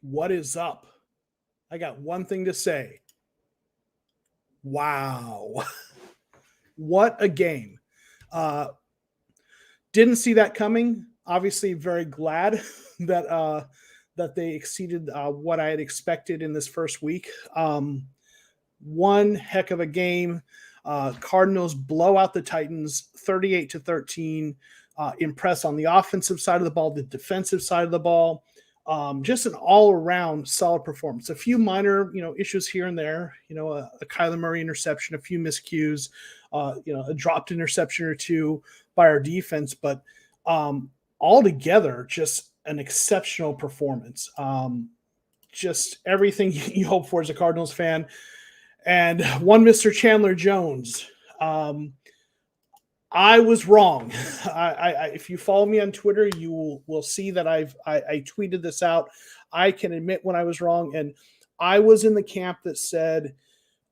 What is up? I got one thing to say. Wow. What a game. Uh, didn't see that coming. Obviously, very glad that they exceeded what I had expected in this first week. One heck of a game. Cardinals blow out the Titans 38-13. Impress on the offensive side of the ball, the defensive side of the ball. Just an all-around solid performance. A few minor, issues here and there. A Kyler Murray interception, a few miscues, a dropped interception or two by our defense, but altogether, just an exceptional performance. Just everything you hope for as a Cardinals fan. And one Mr. Chandler Jones. I was wrong. If you follow me on Twitter, you will see that I tweeted this out. I can admit when I was wrong, and I was in the camp that said,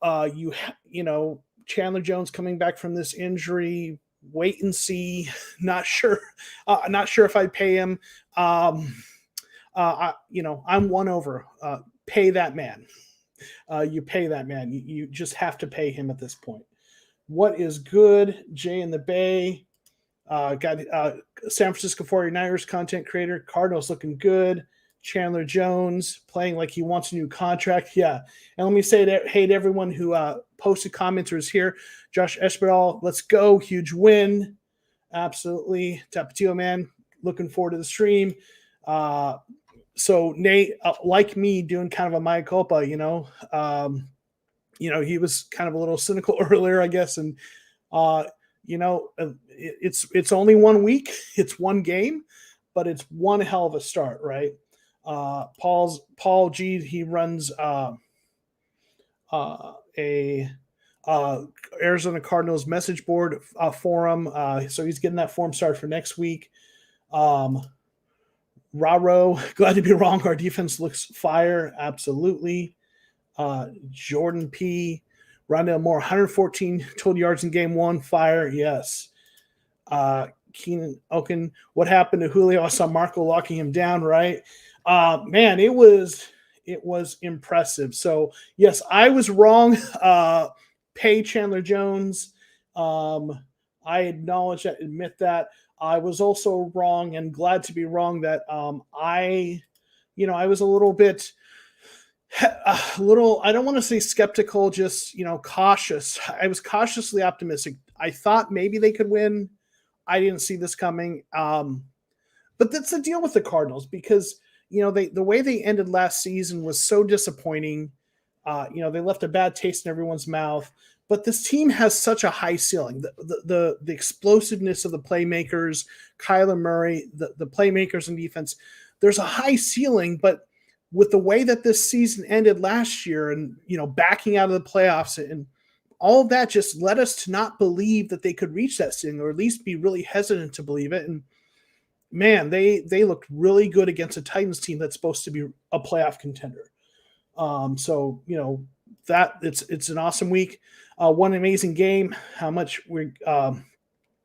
Chandler Jones coming back from this injury, wait and see. Not sure if I'd pay him. I'm won over. Pay that man. You pay that man. You just have to pay him at this point. What is good? Jay in the Bay. Got San Francisco 49ers content creator. Cardinals looking good. Chandler Jones playing like he wants a new contract. Yeah. And let me say hey to everyone who posted comments or is here. Josh Espadal, let's go. Huge win. Absolutely. Tapatio, man. Looking forward to the stream. So Nate, like me, doing kind of a mea culpa, he was kind of a little cynical earlier, I guess. And, it's only 1 week. It's one game, but it's one hell of a start, right? Paul G, he runs Arizona Cardinals message board forum. So he's getting that forum started for next week. Raro, glad to be wrong. Our defense looks fire. Absolutely. Jordan P. Rondell Moore, 114 total yards in game one. Fire. Yes. Keenan Oken, what happened to Julio? I saw Marco locking him down, right? Man, it was impressive. So, yes, I was wrong. Pay Chandler Jones. I acknowledge that, admit that. I was also wrong and glad to be wrong that I was a little bit I don't want to say skeptical, just, cautious. I was cautiously optimistic. I thought maybe they could win. I didn't see this coming. But that's the deal with the Cardinals because, the way they ended last season was so disappointing. They left a bad taste in everyone's mouth. But this team has such a high ceiling. The explosiveness of the playmakers, Kyler Murray, the playmakers in defense, there's a high ceiling. But with the way that this season ended last year and, backing out of the playoffs and all of that just led us to not believe that they could reach that ceiling or at least be really hesitant to believe it. And, man, they looked really good against a Titans team that's supposed to be a playoff contender. That it's an awesome week. One amazing game. How much we're going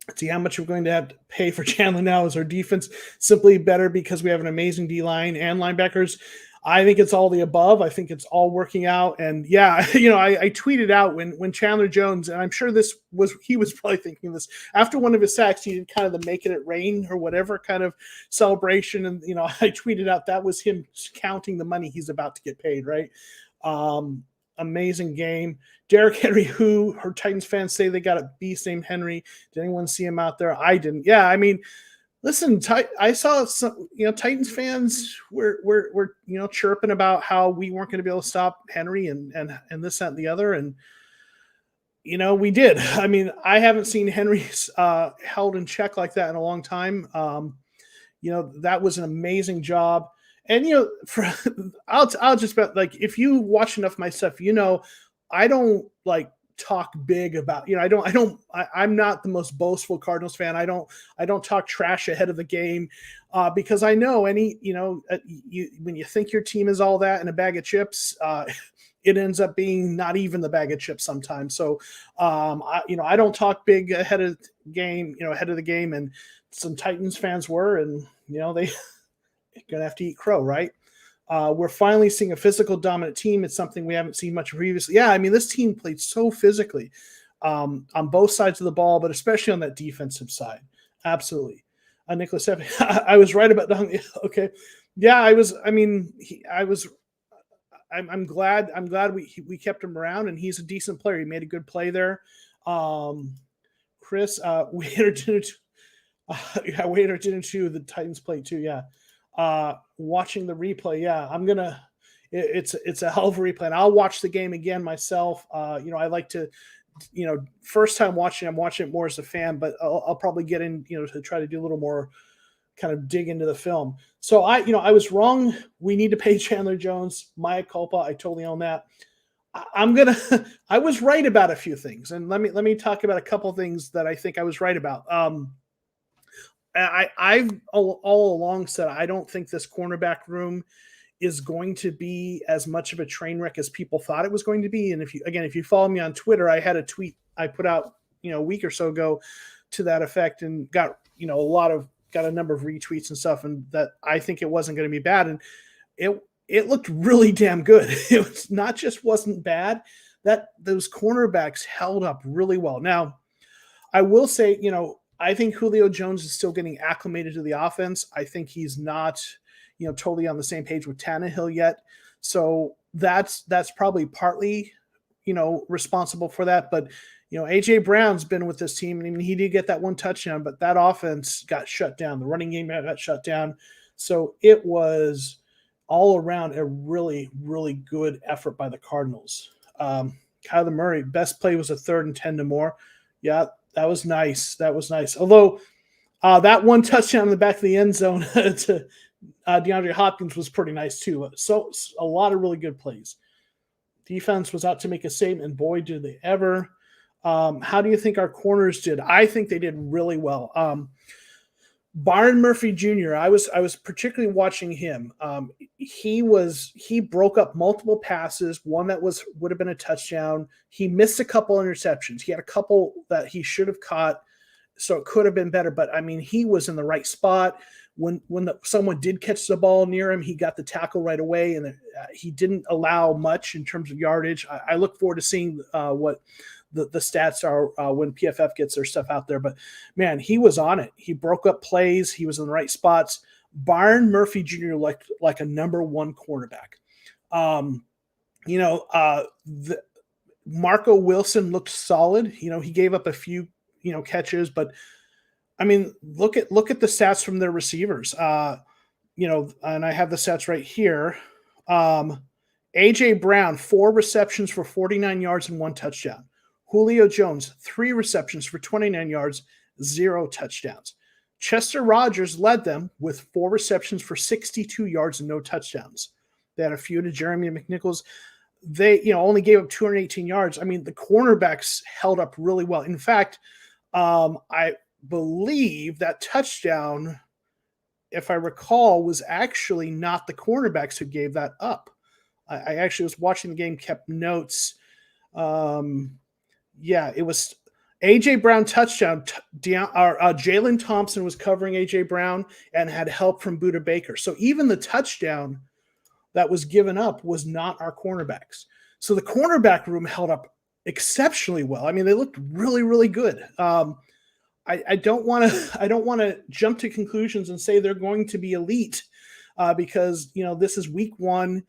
to have to pay for Chandler now is our defense simply better because we have an amazing D-line and linebackers. I think it's all the above. I think it's all working out. And yeah, I tweeted out when Chandler Jones, and I'm sure he was probably thinking this after one of his sacks, he did kind of the make it rain or whatever kind of celebration. And, I tweeted out that was him counting the money he's about to get paid. Right. Amazing game. Derrick Henry, who her Titans fans say they got a beast named Henry. Did anyone see him out there? I didn't. Yeah. I mean, listen, I saw some, Titans fans were chirping about how we weren't going to be able to stop Henry and this, that, and the other. And, we did. I mean, I haven't seen Henry held in check like that in a long time. That was an amazing job. And, I'll just bet, like, if you watch enough of my stuff, I don't talk big about, I'm not the most boastful Cardinals fan. I don't talk trash ahead of the game because I know when you think your team is all that in a bag of chips, it ends up being not even the bag of chips sometimes. So, I don't talk big ahead of the game, and some Titans fans were, and they're gonna have to eat crow, right? We're finally seeing a physical dominant team. It's something we haven't seen much previously. Yeah, I mean, this team played so physically on both sides of the ball, but especially on that defensive side. Absolutely. Nicholas, I was right about the okay. Yeah, I was. I mean, I'm glad we kept him around, and he's a decent player. He made a good play there. Chris, Wader didn't. Wader didn't too. The Titans played too. Yeah. Watching the replay, yeah, it's a hell of a replay, and I'll watch the game again myself. I like to, first time watching, I'm watching it more as a fan, but I'll probably get in, to try to do a little more kind of dig into the film. So I was wrong. We need to pay Chandler Jones. Mea culpa. I totally own that. I was right about a few things, and let me talk about a couple of things that I think I was right about. I've all along said I don't think this cornerback room is going to be as much of a train wreck as people thought it was going to be. And if you follow me on Twitter, I had a tweet I put out a week or so ago to that effect, and got a number of retweets and stuff, and that I think it wasn't going to be bad, and it looked really damn good. It was not just wasn't bad, that those cornerbacks held up really well. Now, I will say, I think Julio Jones is still getting acclimated to the offense. I think he's not, totally on the same page with Tannehill yet. So that's probably partly, responsible for that. But, AJ Brown's been with this team, and he did get that one touchdown, but that offense got shut down. The running game got shut down. So it was all around a really, really good effort by the Cardinals. Kyler Murray, best play was a 3rd and 10 to more. Yeah, that was nice. Although that one touchdown in the back of the end zone to DeAndre Hopkins was pretty nice too. So a lot of really good plays. Defense was out to make a statement, and boy, did they ever. How do you think our corners did? I think they did really well. Byron Murphy Jr., I was particularly watching him. He broke up multiple passes, one that would have been a touchdown. He missed a couple interceptions. He had a couple that he should have caught, so it could have been better. But I mean, he was in the right spot. When someone did catch the ball near him, he got the tackle right away, and he didn't allow much in terms of yardage. I look forward to seeing what the stats are when PFF gets their stuff out there. But, man, he was on it. He broke up plays. He was in the right spots. Byron Murphy Jr. looked like a number one cornerback. Marco Wilson looked solid. He gave up a few, catches, but I mean, look at the stats from their receivers. And I have the stats right here. AJ Brown, 4 receptions for 49 yards and 1 touchdown. Julio Jones, 3 receptions for 29 yards, 0 touchdowns. Chester Rogers led them with 4 receptions for 62 yards and no touchdowns. They had a few to Jeremy McNichols. They, only gave up 218 yards. I mean, the cornerbacks held up really well. In fact, I believe that touchdown, if I recall, was actually not the cornerbacks who gave that up. I actually was watching the game, kept notes. It was A.J. Brown touchdown. Jalen Thompson was covering A.J. Brown and had help from Budda Baker. So even the touchdown that was given up was not our cornerbacks. So the cornerback room held up exceptionally well. I mean, they looked really, really good. I don't want to jump to conclusions and say they're going to be elite because this is week 1.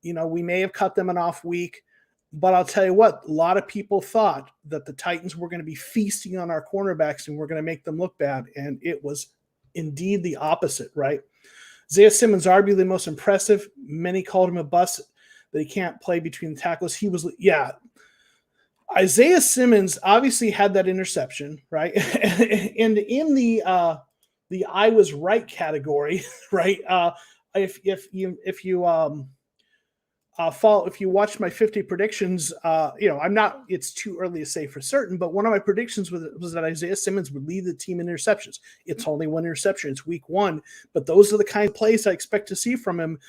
We may have cut them an off week. But I'll tell you what, a lot of people thought that the Titans were going to be feasting on our cornerbacks and we're going to make them look bad. And it was indeed the opposite, right? Isaiah Simmons, arguably the most impressive. Many called him a bust, that he can't play between the tackles. Isaiah Simmons obviously had that interception, right? And in the I was right category, right? If you watch my 50 predictions, it's too early to say for certain, but one of my predictions was that Isaiah Simmons would lead the team in interceptions. It's only 1 interception. It's week 1, but those are the kind of plays I expect to see from him.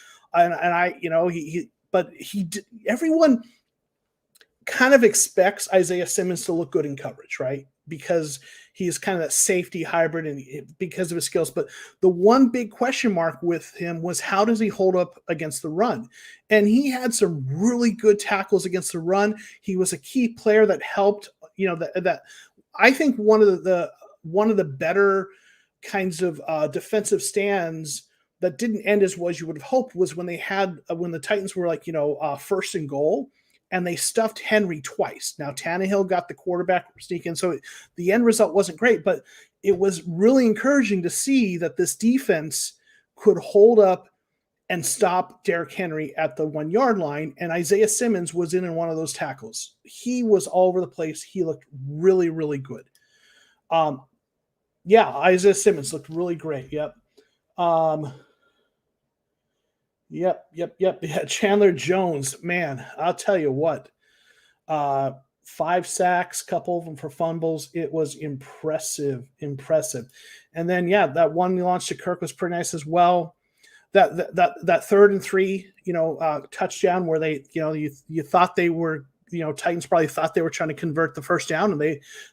Everyone kind of expects Isaiah Simmons to look good in coverage, right? because he's kind of that safety hybrid and because of his skills. But the one big question mark with him was how does he hold up against the run? And he had some really good tackles against the run. He was a key player that helped, that I think one of the better kinds of defensive stands that didn't end as well as you would have hoped was when they had when the Titans were like, first and goal, and they stuffed Henry twice. Now Tannehill got the quarterback sneak in, so the end result wasn't great, but it was really encouraging to see that this defense could hold up and stop Derrick Henry at the 1 yard line. And Isaiah Simmons was in one of those tackles. He was all over the place. He looked really, really good. Isaiah Simmons looked really great. Yep. Yep. Yeah, Chandler Jones, man, I'll tell you what. 5 sacks, couple of them for fumbles. It was impressive. And then, that one launch to Kirk was pretty nice as well. That 3rd and 3, touchdown where they, you thought they were, Titans probably thought they were trying to convert the first down, and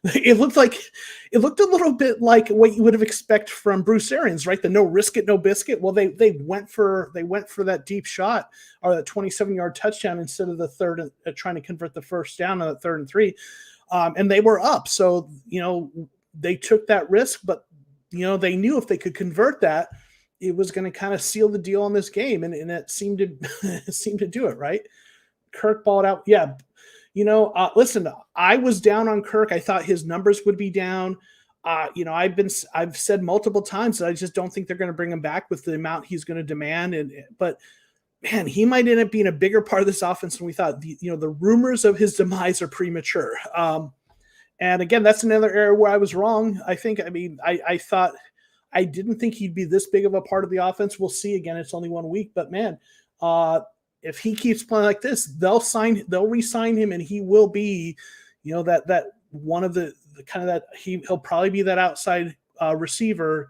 it looked a little bit like what you would have expected from Bruce Arians, right? The no risk it, no biscuit. Well, they went for that deep shot or that 27-yard touchdown instead of the third, trying to convert the first down on the 3rd and 3. And they were up. So, they took that risk, but, they knew if they could convert that, it was going to kind of seal the deal on this game. And it seemed to do it, right? Kirk balled out. Yeah. Listen, I was down on Kirk. I thought his numbers would be down. I've said multiple times that I just don't think they're going to bring him back with the amount he's going to demand. But man, he might end up being a bigger part of this offense than we thought. The rumors of his demise are premature. And again, that's another area where I was wrong. I thought I didn't think he'd be this big of a part of the offense. We'll see. Again, it's only 1 week, but man, if he keeps playing like this, they'll re-sign him, and he will be, that one of the kind of that he'll probably be that outside receiver.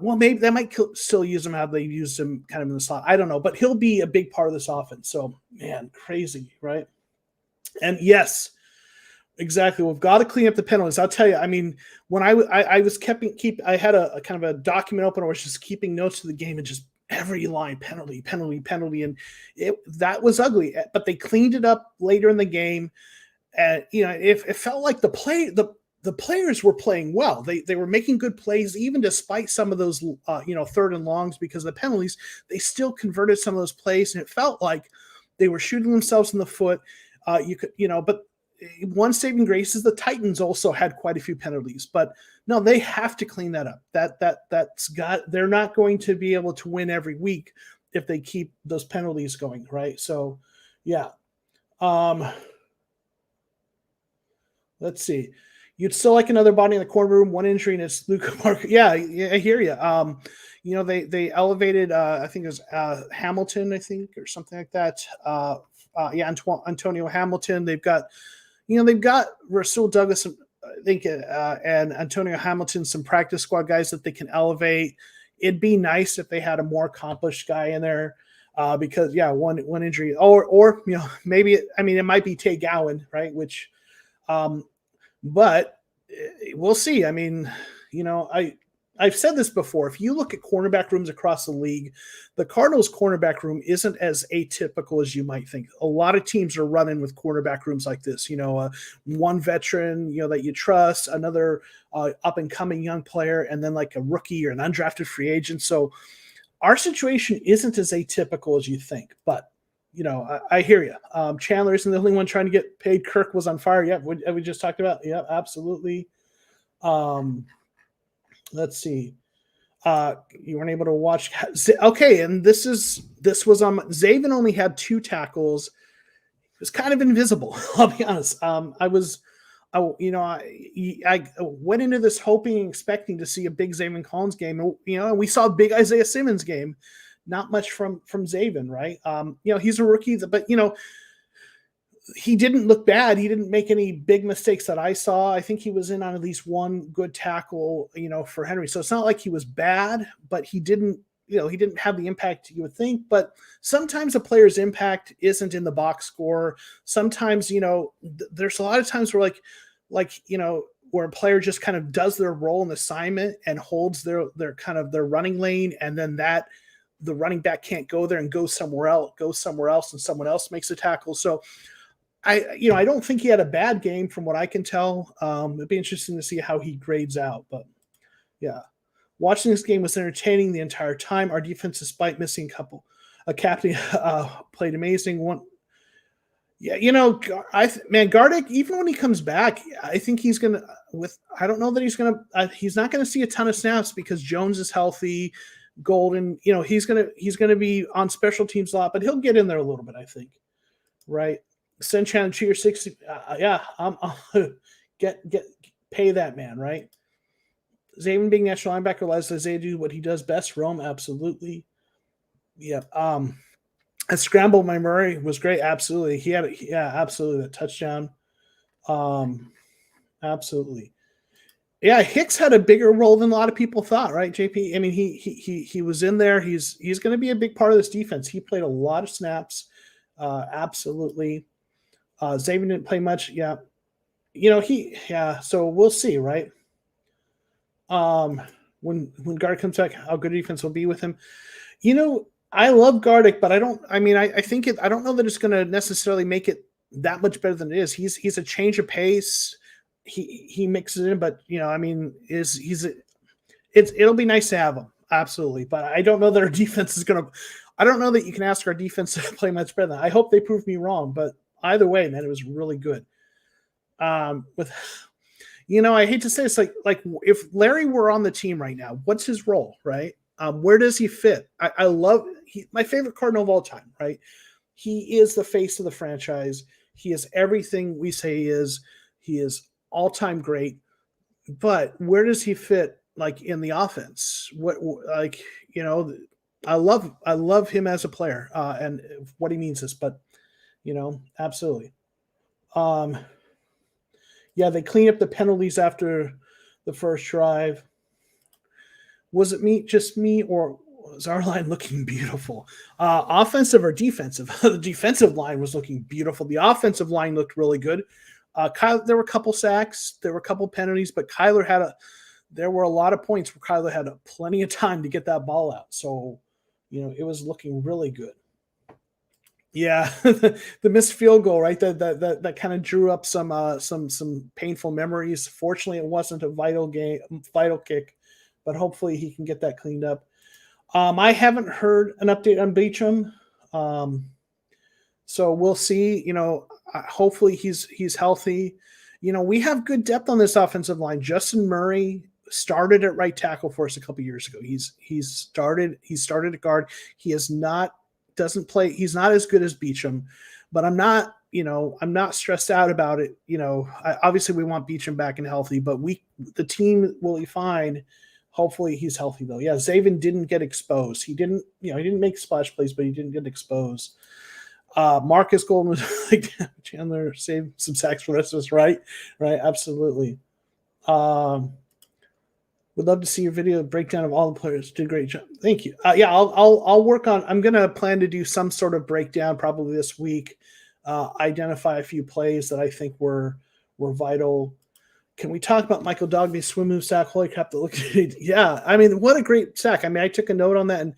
Maybe they might still use him how they used him kind of in the slot. I don't know, but he'll be a big part of this offense. So man, crazy, right? And yes, exactly. We've got to clean up the penalties. I'll tell you, when I was I had a kind of a document open where I was just keeping notes of the game and just every line penalty. And that was ugly, but they cleaned it up later in the game. And, it felt like the players were playing well. They were making good plays, even despite some of those, 3rd and longs because of the penalties, they still converted some of those plays. And it felt like they were shooting themselves in the foot. But one saving grace is the Titans also had quite a few penalties, but no, they have to clean that up. They're not going to be able to win every week if they keep those penalties going, right? So, yeah. Let's see. You'd still like another body in the corner room, one injury, and it's Luka Parker. Yeah, I hear you. They elevated, I think it was Hamilton, I think, or something like that. Antonio Hamilton. They've got Rasul Douglas, I think, and Antonio Hamilton, some practice squad guys that they can elevate. It'd be nice if they had a more accomplished guy in there because, one injury. Or maybe, it might be Tay Gowan, right, which but we'll see. I've said this before. If you look at cornerback rooms across the league, the Cardinals cornerback room isn't as atypical as you might think. A lot of teams are running with cornerback rooms like this, one veteran, that you trust, another up and coming young player, and then like a rookie or an undrafted free agent. So our situation isn't as atypical as you think, but I hear you. Chandler isn't the only one trying to get paid. Kirk was on fire. Yeah. We just talked about. Yeah, absolutely. Let's see. You weren't able to watch. Okay. And this was on Zaven only had 2 tackles. It was kind of invisible. I'll be honest. I went into this hoping and expecting to see a big Zaven Collins game. And we saw a big Isaiah Simmons game. Not much from Zaven, right? He's a rookie, but he didn't look bad. He didn't make any big mistakes that I saw. I think he was in on at least one good tackle, for Henry. So it's not like he was bad, but he didn't have the impact you would think. But sometimes a player's impact isn't in the box score. Sometimes, there's a lot of times where where a player just kind of does their role and assignment and holds their kind of their running lane, and then the running back can't go there and go somewhere else, and someone else makes a tackle. So I don't think he had a bad game from what I can tell. It'd be interesting to see how he grades out, but yeah. Watching this game was entertaining the entire time. Our defense, despite missing a captain, played amazing. Gardick, even when he comes back, I think he's gonna. I don't know that he's gonna. He's not gonna see a ton of snaps because Jones is healthy. Golden, he's gonna be on special teams a lot, but he'll get in there a little bit, I think. Right? Send Chandler Cheer 60. I'm get pay that man, right? Zaven being national linebacker lets Isaiah do what he does best. Roam, absolutely. Yeah. A scramble by Murray was great. Absolutely. He had absolutely that touchdown. Absolutely. Yeah, Hicks had a bigger role than a lot of people thought, right, JP? I mean, he was in there. He's going to be a big part of this defense. He played a lot of snaps. Absolutely. Zaven didn't play much. Yeah. So we'll see, right? When Gardick comes back, how good defense will be with him. I love Gardick, but I don't know that it's going to necessarily make it that much better than it is. He's a change of pace. He mixes it in, but it'll be nice to have him. Absolutely. But I don't know that our defense is going to, I don't know that you can ask our defense to play much better than that. I hope they prove me wrong, but either way, man, it was really good. I hate to say it's like if Larry were on the team right now, what's his role, right? Where does he fit? I love my favorite Cardinal of all time, right? He is the face of the franchise. He is everything we say he is. He is all-time great. But where does he fit, like, in the offense? I love him as a player and what he means this, but absolutely. Yeah, they clean up the penalties after the first drive. Was it just me, or was our line looking beautiful? Offensive or defensive? The defensive line was looking beautiful. The offensive line looked really good. There were a couple sacks, there were a couple penalties, but there were a lot of points where Kyler had plenty of time to get that ball out. So, it was looking really good. Yeah, the missed field goal, right? That kind of drew up some painful memories. Fortunately, it wasn't a vital kick, but hopefully he can get that cleaned up. I haven't heard an update on Beachum, so we'll see. Hopefully he's healthy. We have good depth on this offensive line. Justin Murray started at right tackle for us a couple years ago. He started at guard. He's not as good as Beachum, but I'm not stressed out about it. Obviously we want Beachum back and healthy, but the team will be fine. Hopefully he's healthy though. Yeah, Zaven didn't get exposed. He didn't make splash plays, but he didn't get exposed. Marcus Golden was like, Chandler saved some sacks for the rest of us, right? Right, absolutely. Would love to see your video breakdown of all the players. Did a great job. Thank you. I'll work on. I'm gonna plan to do some sort of breakdown probably this week. Identify a few plays that I think were vital. Can we talk about Michael Dogby's swim move sack? Holy crap! Yeah, I mean, what a great sack. I mean, I took a note on that and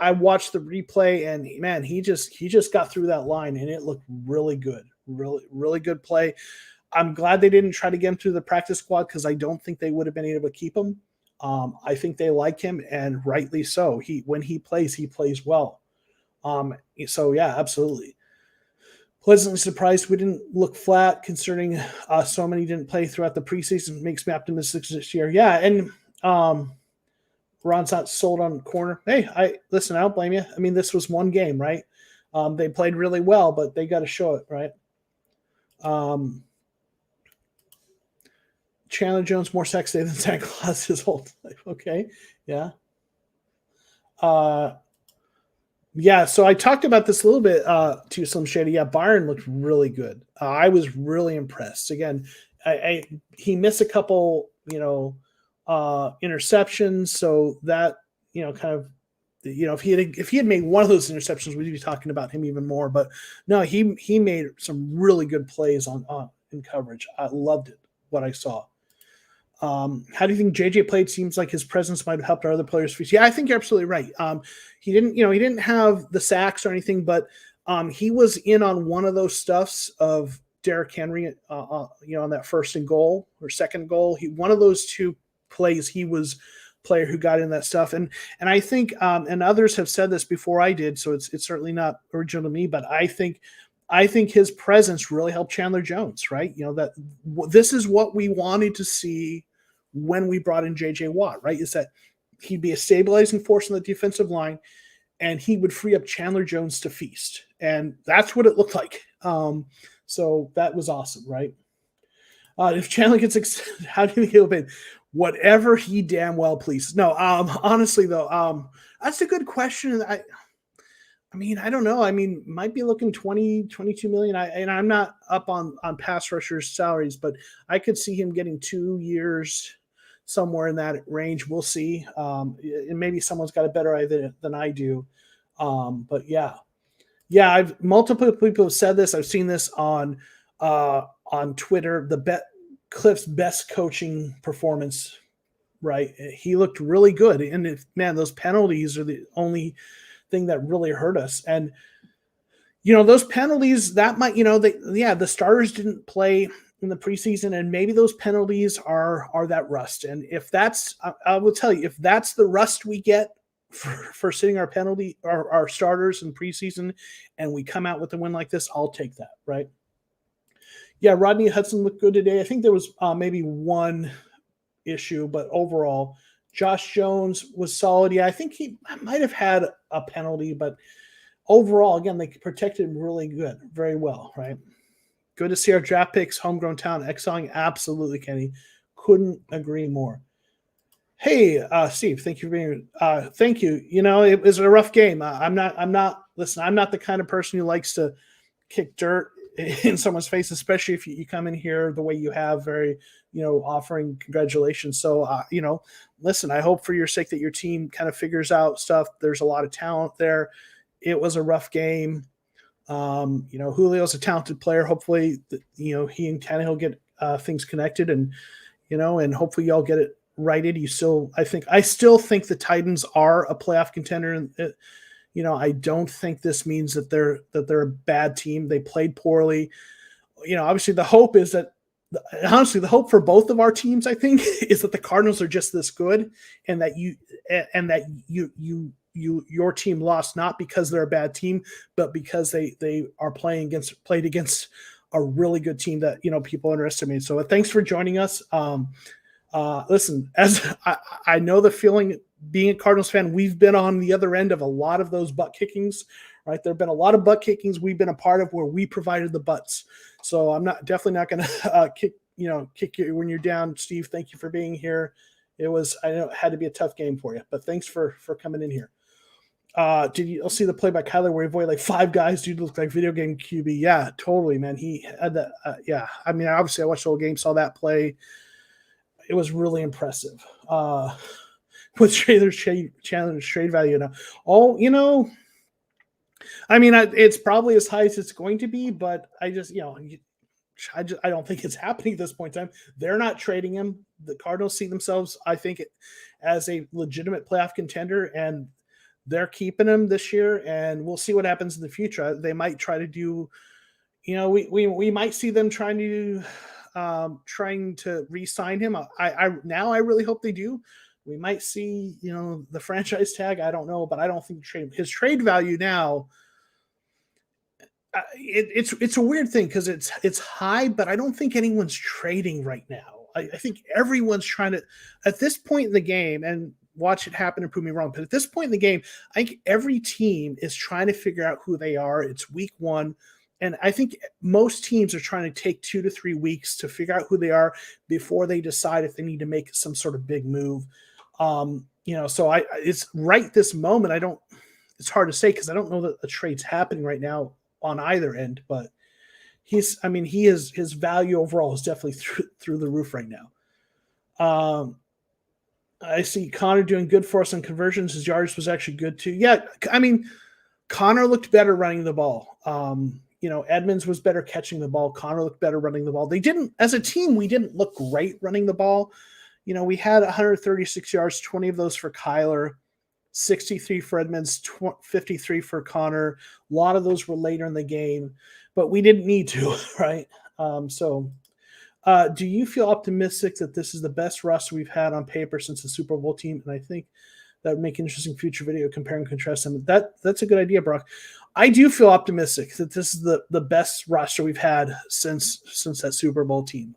I watched the replay, and man, he just got through that line and it looked really good. Really, really good play. I'm glad they didn't try to get him through the practice squad because I don't think they would have been able to keep him. I think they like him, and rightly so. When he plays well. So yeah, absolutely. Pleasantly surprised we didn't look flat considering so many didn't play throughout the preseason. Makes me optimistic this year. Yeah, and Ron's not sold on corner. Hey, I don't blame you. I mean, this was one game, right? They played really well, but they got to show it, right? Chandler Jones more sexy than Santa Claus his whole life. Okay. Yeah. Yeah. So I talked about this a little bit to Slim Shady. Yeah. Byron looked really good. I was really impressed. Again, he missed a couple, interceptions. So that, kind of, if he had made one of those interceptions, we'd be talking about him even more. But no, he made some really good plays on in coverage. I loved it, what I saw. How do you think JJ played? Seems like his presence might have helped our other players. Yeah, I think you're absolutely right. He didn't have the sacks or anything, but he was in on one of those stuffs of Derrick Henry, on that first and goal or second goal. One of those two plays, he was player who got in that stuff. And I think, and others have said this before I did, so it's certainly not original to me, but I think his presence really helped Chandler Jones, right? That this is what we wanted to see when we brought in JJ Watt, right? Is that he'd be a stabilizing force on the defensive line and he would free up Chandler Jones to feast. And that's what it looked like. So that was awesome, right? If Chandler gets how do you think he'll be? Whatever he damn well pleases. No, honestly though, that's a good question. I mean, I don't know. I mean, might be looking 20, 22 million. And I'm not up on pass rushers' salaries, but I could see him getting 2 years somewhere in that range. We'll see. And maybe someone's got a better idea than I do. But yeah, multiple people have said this. I've seen this on Twitter. Cliff's best coaching performance, right? He looked really good. And those penalties are the only thing that really hurt us. And those penalties that might, the starters didn't play in the preseason, and maybe those penalties are that rust. And if that's, I will tell you, if that's the rust we get for sitting our starters in preseason, and we come out with a win like this, I'll take that, right? Yeah, Rodney Hudson looked good today. I think there was maybe one issue, but overall, Josh Jones was solid. Yeah, I think he might have had a penalty, but overall, again, they protected him really good, very well, right? Good to see our draft picks, homegrown talent, excelling. Absolutely, Kenny. Couldn't agree more. Hey, Steve, thank you for being here. Thank you. It was a rough game. I'm not the kind of person who likes to kick dirt in someone's face, especially if you come in here the way you have, very, offering congratulations. So, listen, I hope for your sake that your team kind of figures out stuff. There's a lot of talent there. It was a rough game. Julio's a talented player. Hopefully, he and Tannehill get things connected, and and hopefully y'all get it righted. I still think the Titans are a playoff contender, and I don't think this means that they're a bad team. They played poorly. Obviously the hope is that, honestly, the hope for both of our teams, I think, is that the Cardinals are just this good, and that your team lost not because they're a bad team, but because they are played against a really good team that people underestimate. So thanks for joining us. Listen, as I know the feeling, being a Cardinals fan, we've been on the other end of a lot of those butt kickings, right? There have been a lot of butt kickings we've been a part of where we provided the butts. So I'm definitely not going to kick you when you're down. Steve, thank you for being here. I know it had to be a tough game for you, but thanks for coming in here. Did you see the play by Kyler where he avoided like 5 guys? Dude looked like video game QB. Yeah, totally, man. He had that. Yeah, I mean, obviously I watched the whole game, saw that play. It was really impressive. With Chandler's trade value now. I mean, it's probably as high as it's going to be, but I don't think it's happening at this point in time. They're not trading him. The Cardinals see themselves, I think, as a legitimate playoff contender, and they're keeping him this year, and we'll see what happens in the future. They might try to do, we might see them trying to re-sign him. I really hope they do. We might see, the franchise tag. I don't know, but I don't think his trade value now. It's a weird thing because it's high, but I don't think anyone's trading right now. I think everyone's trying to, at this point in the game, and watch it happen and prove me wrong, but at this point in the game, I think every team is trying to figure out who they are. It's week 1. And I think most teams are trying to take 2 to 3 weeks to figure out who they are before they decide if they need to make some sort of big move. So it's right this moment. It's hard to say because I don't know that a trade's happening right now on either end, but his value overall is definitely through the roof right now. I see Connor doing good for us on conversions. His yards was actually good too. Yeah. I mean, Connor looked better running the ball. Edmonds was better catching the ball. Connor looked better running the ball. As a team, we didn't look great running the ball. we had 136 yards, 20 of those for Kyler, 63 for Edmonds, 53 for Connor. A lot of those were later in the game, but we didn't need to, right? Do you feel optimistic that this is the best roster we've had on paper since the Super Bowl team? And I think that would make an interesting future video compare and contrast them. That's a good idea, Brock. I do feel optimistic that this is the best roster we've had since that Super Bowl team.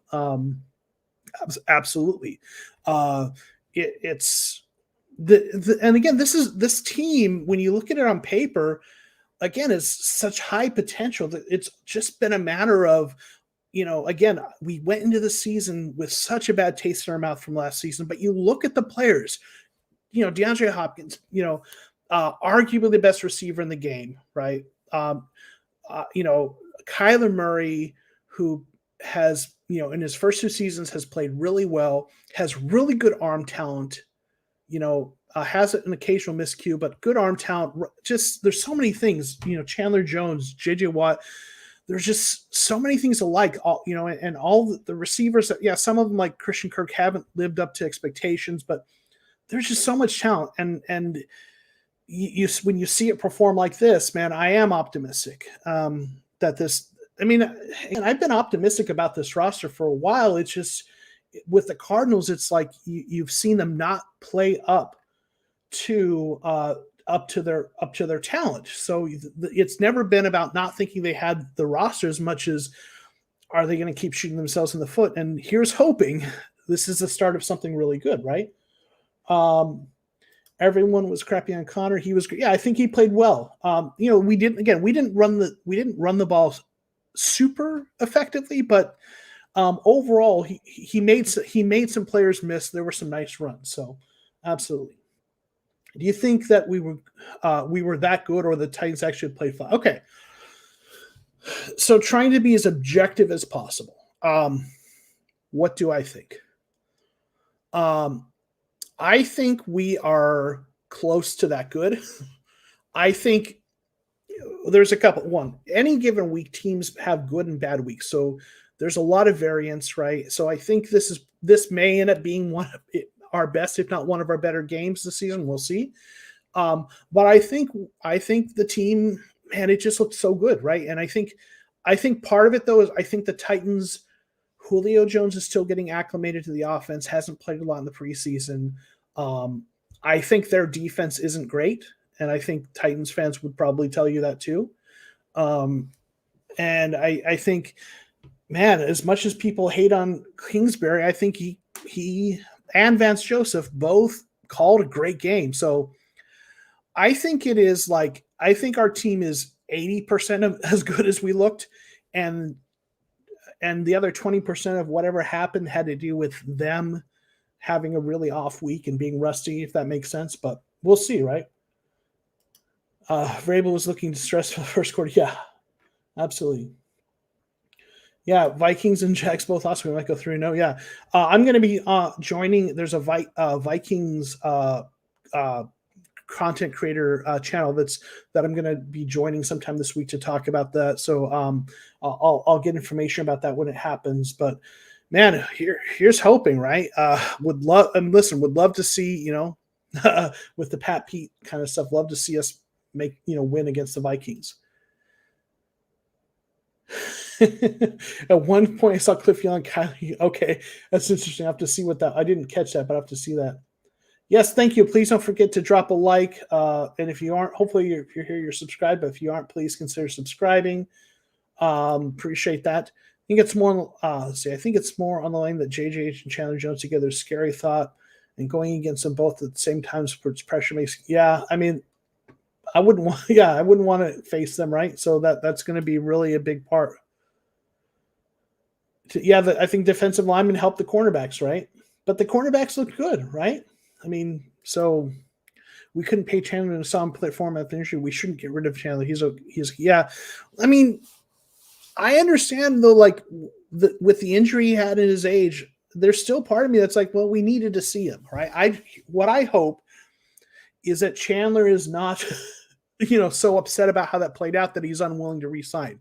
Absolutely. It's and again, this team, when you look at it on paper, again, is such high potential that it's just been a matter of, again, we went into the season with such a bad taste in our mouth from last season, but you look at the players, DeAndre Hopkins, arguably the best receiver in the game, right? Kyler Murray, who has, in his first 2 seasons has played really well, has really good arm talent, has an occasional miscue, but good arm talent. Just there's so many things, Chandler Jones, JJ Watt. There's just so many things to like, and all the receivers that, some of them like Christian Kirk haven't lived up to expectations, but there's just so much talent. And you when you see it perform like this, man, I am optimistic that this. I mean, and I've been optimistic about this roster for a while. It's just with the Cardinals, it's like you've seen them not play up to their talent. So it's never been about not thinking they had the roster as much as are they going to keep shooting themselves in the foot. And here's hoping this is the start of something really good, right? Everyone was crappy on Connor. He was great. Yeah, I think he played well. We didn't run the ball super effectively, but overall he made some players miss. There were some nice runs. So absolutely. Do you think that we were that good, or the Titans actually played fine? Okay. So trying to be as objective as possible. What do I think? I think we are close to that good. I think there's a couple. One, any given week, teams have good and bad weeks. So there's a lot of variance, right? So I think this may end up being one of our best, if not one of our better games this season. We'll see. But I think the team, man, it just looks so good, right? And I think part of it though is I think the Titans, Julio Jones is still getting acclimated to the offense, hasn't played a lot in the preseason. I think their defense isn't great, and I think Titans fans would probably tell you that too. And I think, man, as much as people hate on Kingsbury, I think he and Vance Joseph both called a great game. So I think I think our team is 80% of as good as we looked, and the other 20% of whatever happened had to do with them having a really off week and being rusty, if that makes sense. But we'll see, right? Vrabel was looking distressed for the first quarter. Yeah, absolutely. Yeah, Vikings and Jags both lost. We might go 3-0. Yeah, I'm going to be joining. There's a Vikings content creator channel that I'm going to be joining sometime this week to talk about that. So I'll get information about that when it happens. But man, here's hoping, right? Would love to see, with the Pat Pete kind of stuff, love to see us win against the Vikings. At one point I saw Cliff Young. Okay, that's interesting. I have to see what that. I didn't catch that, but I have to see that. Yes, thank you. Please don't forget to drop a like. And if you aren't, hopefully if you're here, you're subscribed. But if you aren't, please consider subscribing. Appreciate that. I think it's more. I think it's more on the line that JJ and Chandler Jones together is scary thought, and going against them both at the same time puts pressure. Yeah, I mean, I wouldn't want. Yeah, I wouldn't want to face them, right? So that's going to be really a big part. I think defensive linemen help the cornerbacks, right? But the cornerbacks look good, right? I mean, so we couldn't pay Chandler in a solid platform at the injury. We shouldn't get rid of Chandler. He's yeah. I mean, I understand though, like with the injury he had in his age, there's still part of me that's like, well, we needed to see him, right? What I hope is that Chandler is not, so upset about how that played out that he's unwilling to re-sign.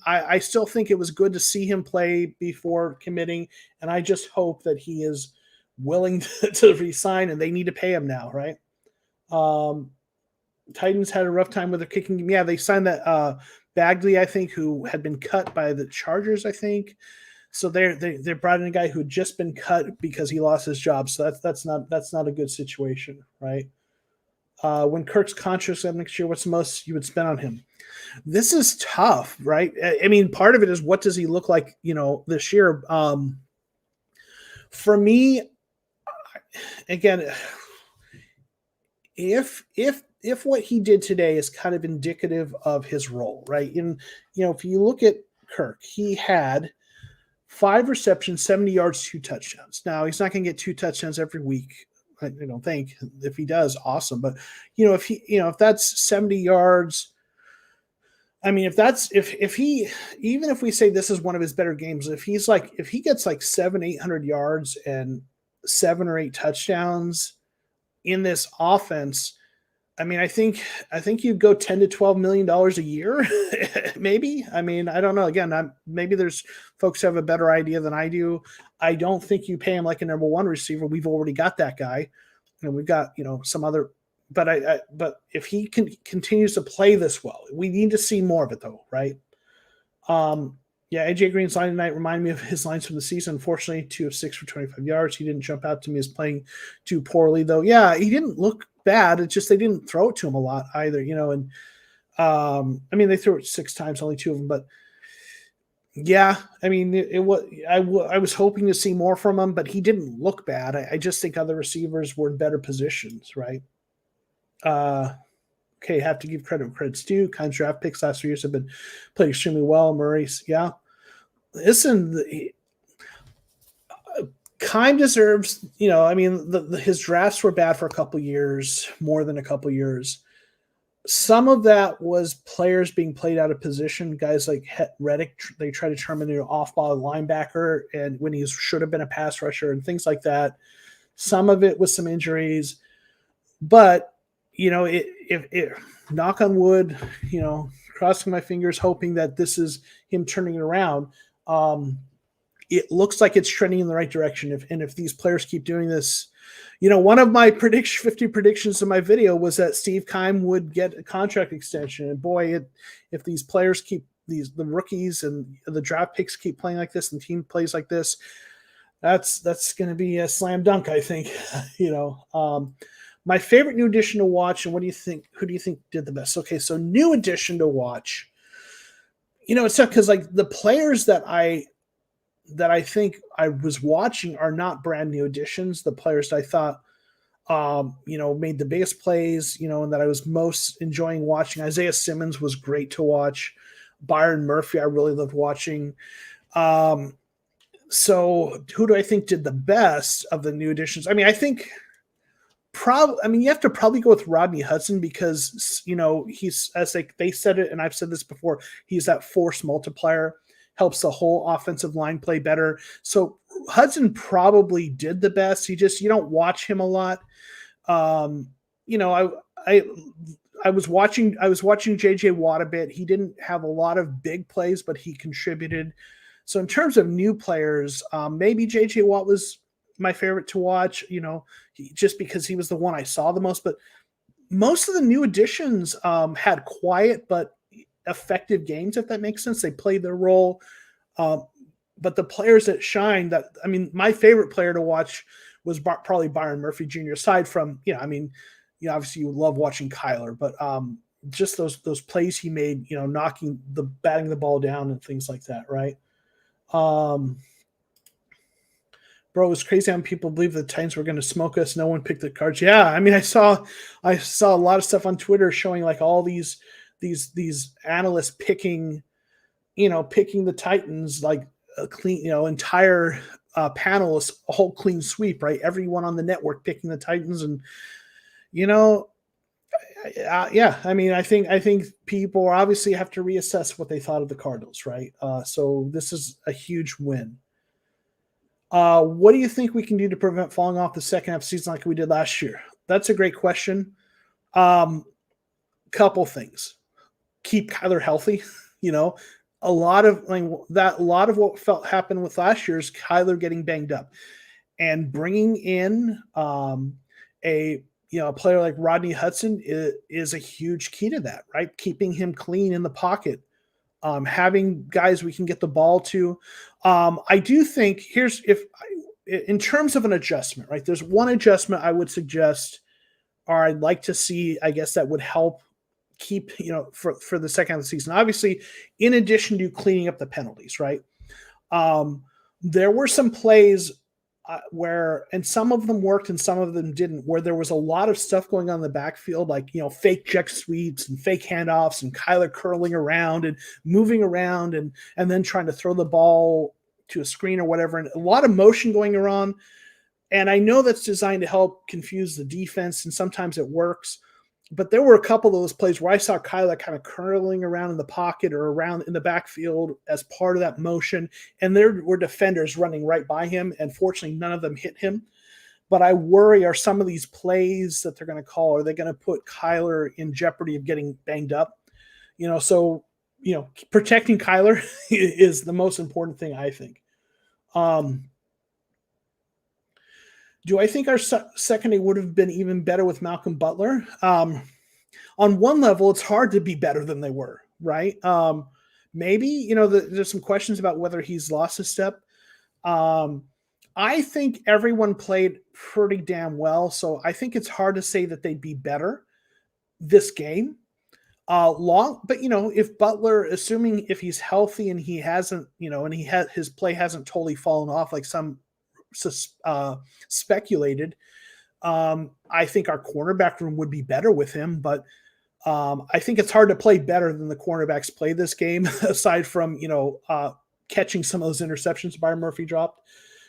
I still think it was good to see him play before committing, and I just hope that he is willing to resign, and they need to pay him now, right? Titans had a rough time with their kicking game. Yeah, they signed that Bagley, I think, who had been cut by the Chargers, I think. So they brought in a guy who had just been cut because he lost his job. So that's not a good situation, right? When Kirk's contract's up next year, what's the most you would spend on him? This is tough, right? I mean, part of it is what does he look like, this year? For me, again, if what he did today is kind of indicative of his role, right? If you look at Kirk, he had 5 receptions, 70 yards, 2 touchdowns. Now he's not going to get 2 touchdowns every week. I don't think. If he does, awesome. But if that's 70 yards, I mean, if he, even if we say this is one of his better games, if he gets like 700-800 yards and 7 or 8 touchdowns in this offense, I mean, I think you'd go $10 to $12 million a year, maybe. I mean, I don't know. Again, maybe there's folks who have a better idea than I do. I don't think you pay him like a number 1 receiver. We've already got that guy, and we've got some other. But but if he continues to play this well, we need to see more of it, though, right? Yeah, AJ Green's line tonight reminded me of his lines from the season. Unfortunately, 2 of 6 for 25 yards. He didn't jump out to me as playing too poorly, though. Yeah, he didn't look bad. It's just they didn't throw it to him a lot either, and I mean, they threw it 6 times, only 2 of them, but yeah, I mean, I was hoping to see more from him, but he didn't look bad. I just think other receivers were in better positions, right? Okay, have to give credit where credit's due. Kime's draft picks last 3 years have been played extremely well. Murray's, yeah. Listen, Kime deserves, I mean, his drafts were bad for a couple years, more than a couple years. Some of that was players being played out of position. Guys like Reddick, they try to turn him into an off-ball linebacker, and when he should have been a pass rusher and things like that. Some of it was some injuries, but if knock on wood, crossing my fingers, hoping that this is him turning it around. It looks like it's trending in the right direction. If these players keep doing this, one of my 50 predictions in my video was that Steve Keim would get a contract extension. And boy, if these players keep the rookies and the draft picks keep playing like this and the team plays like this, that's going to be a slam dunk, I think. My favorite new addition to watch, and what do you think? Who do you think did the best? Okay, so new addition to watch. It's tough because like the players that I think I was watching are not brand new additions. The players that I thought, made the biggest plays, and that I was most enjoying watching. Isaiah Simmons was great to watch. Byron Murphy, I really loved watching. So who do I think did the best of the new additions? I mean, I think you have to probably go with Rodney Hudson because, he's, as they said it, and I've said this before, he's that force multiplier, helps the whole offensive line play better. So Hudson probably did the best. You don't watch him a lot. I was watching JJ Watt a bit. He didn't have a lot of big plays, but he contributed. So in terms of new players, maybe JJ Watt was my favorite to watch, just because he was the one I saw the most. But most of the new additions had quiet but effective games, if that makes sense. They played their role. But the players that shined, my favorite player to watch was probably Byron Murphy Jr. Aside from, obviously you love watching Kyler, but just those plays he made, batting the ball down and things like that, right? Bro, it was crazy how people believe the Titans were going to smoke us. No one picked the Cards. Yeah, I mean, I saw a lot of stuff on Twitter showing like all these analysts picking the Titans like a clean, entire panel is a whole clean sweep, right? Everyone on the network picking the Titans, and yeah, I mean, I think people obviously have to reassess what they thought of the Cardinals, right? So this is a huge win. What do you think we can do to prevent falling off the second half of the season like we did last year? That's a great question. Couple things. Keep Kyler healthy. A lot of what happened with last year is Kyler getting banged up. and bringing in a player like Rodney Hudson is a huge key to that, right? Keeping him clean in the pocket, having guys we can get the ball to. I do think in terms of an adjustment, right? There's one adjustment I would suggest, or I'd like to see, I guess that would help keep, for the second half of the season. Obviously, in addition to cleaning up the penalties, right? There were some plays and some of them worked and some of them didn't, where there was a lot of stuff going on in the backfield, like, fake jet sweeps and fake handoffs and Kyler curling around and moving around and then trying to throw the ball to a screen or whatever. And a lot of motion going around. And I know that's designed to help confuse the defense, and sometimes it works. But there were a couple of those plays where I saw Kyler kind of curling around in the pocket or around in the backfield as part of that motion, and there were defenders running right by him, and fortunately none of them hit him. But I worry, are some of these plays that they're going to call, are they going to put Kyler in jeopardy of getting banged up? So protecting Kyler is the most important thing, I think. Do I think our secondary would have been even better with Malcolm Butler? On one level, it's hard to be better than they were, right? Maybe, there's some questions about whether he's lost a step. I think everyone played pretty damn well, so I think it's hard to say that they'd be better this game. But if Butler, assuming if he's healthy and he hasn't, and his play hasn't totally fallen off like some speculated, I think our cornerback room would be better with him, but I think it's hard to play better than the cornerbacks played this game, aside from catching some of those interceptions Byron Murphy dropped.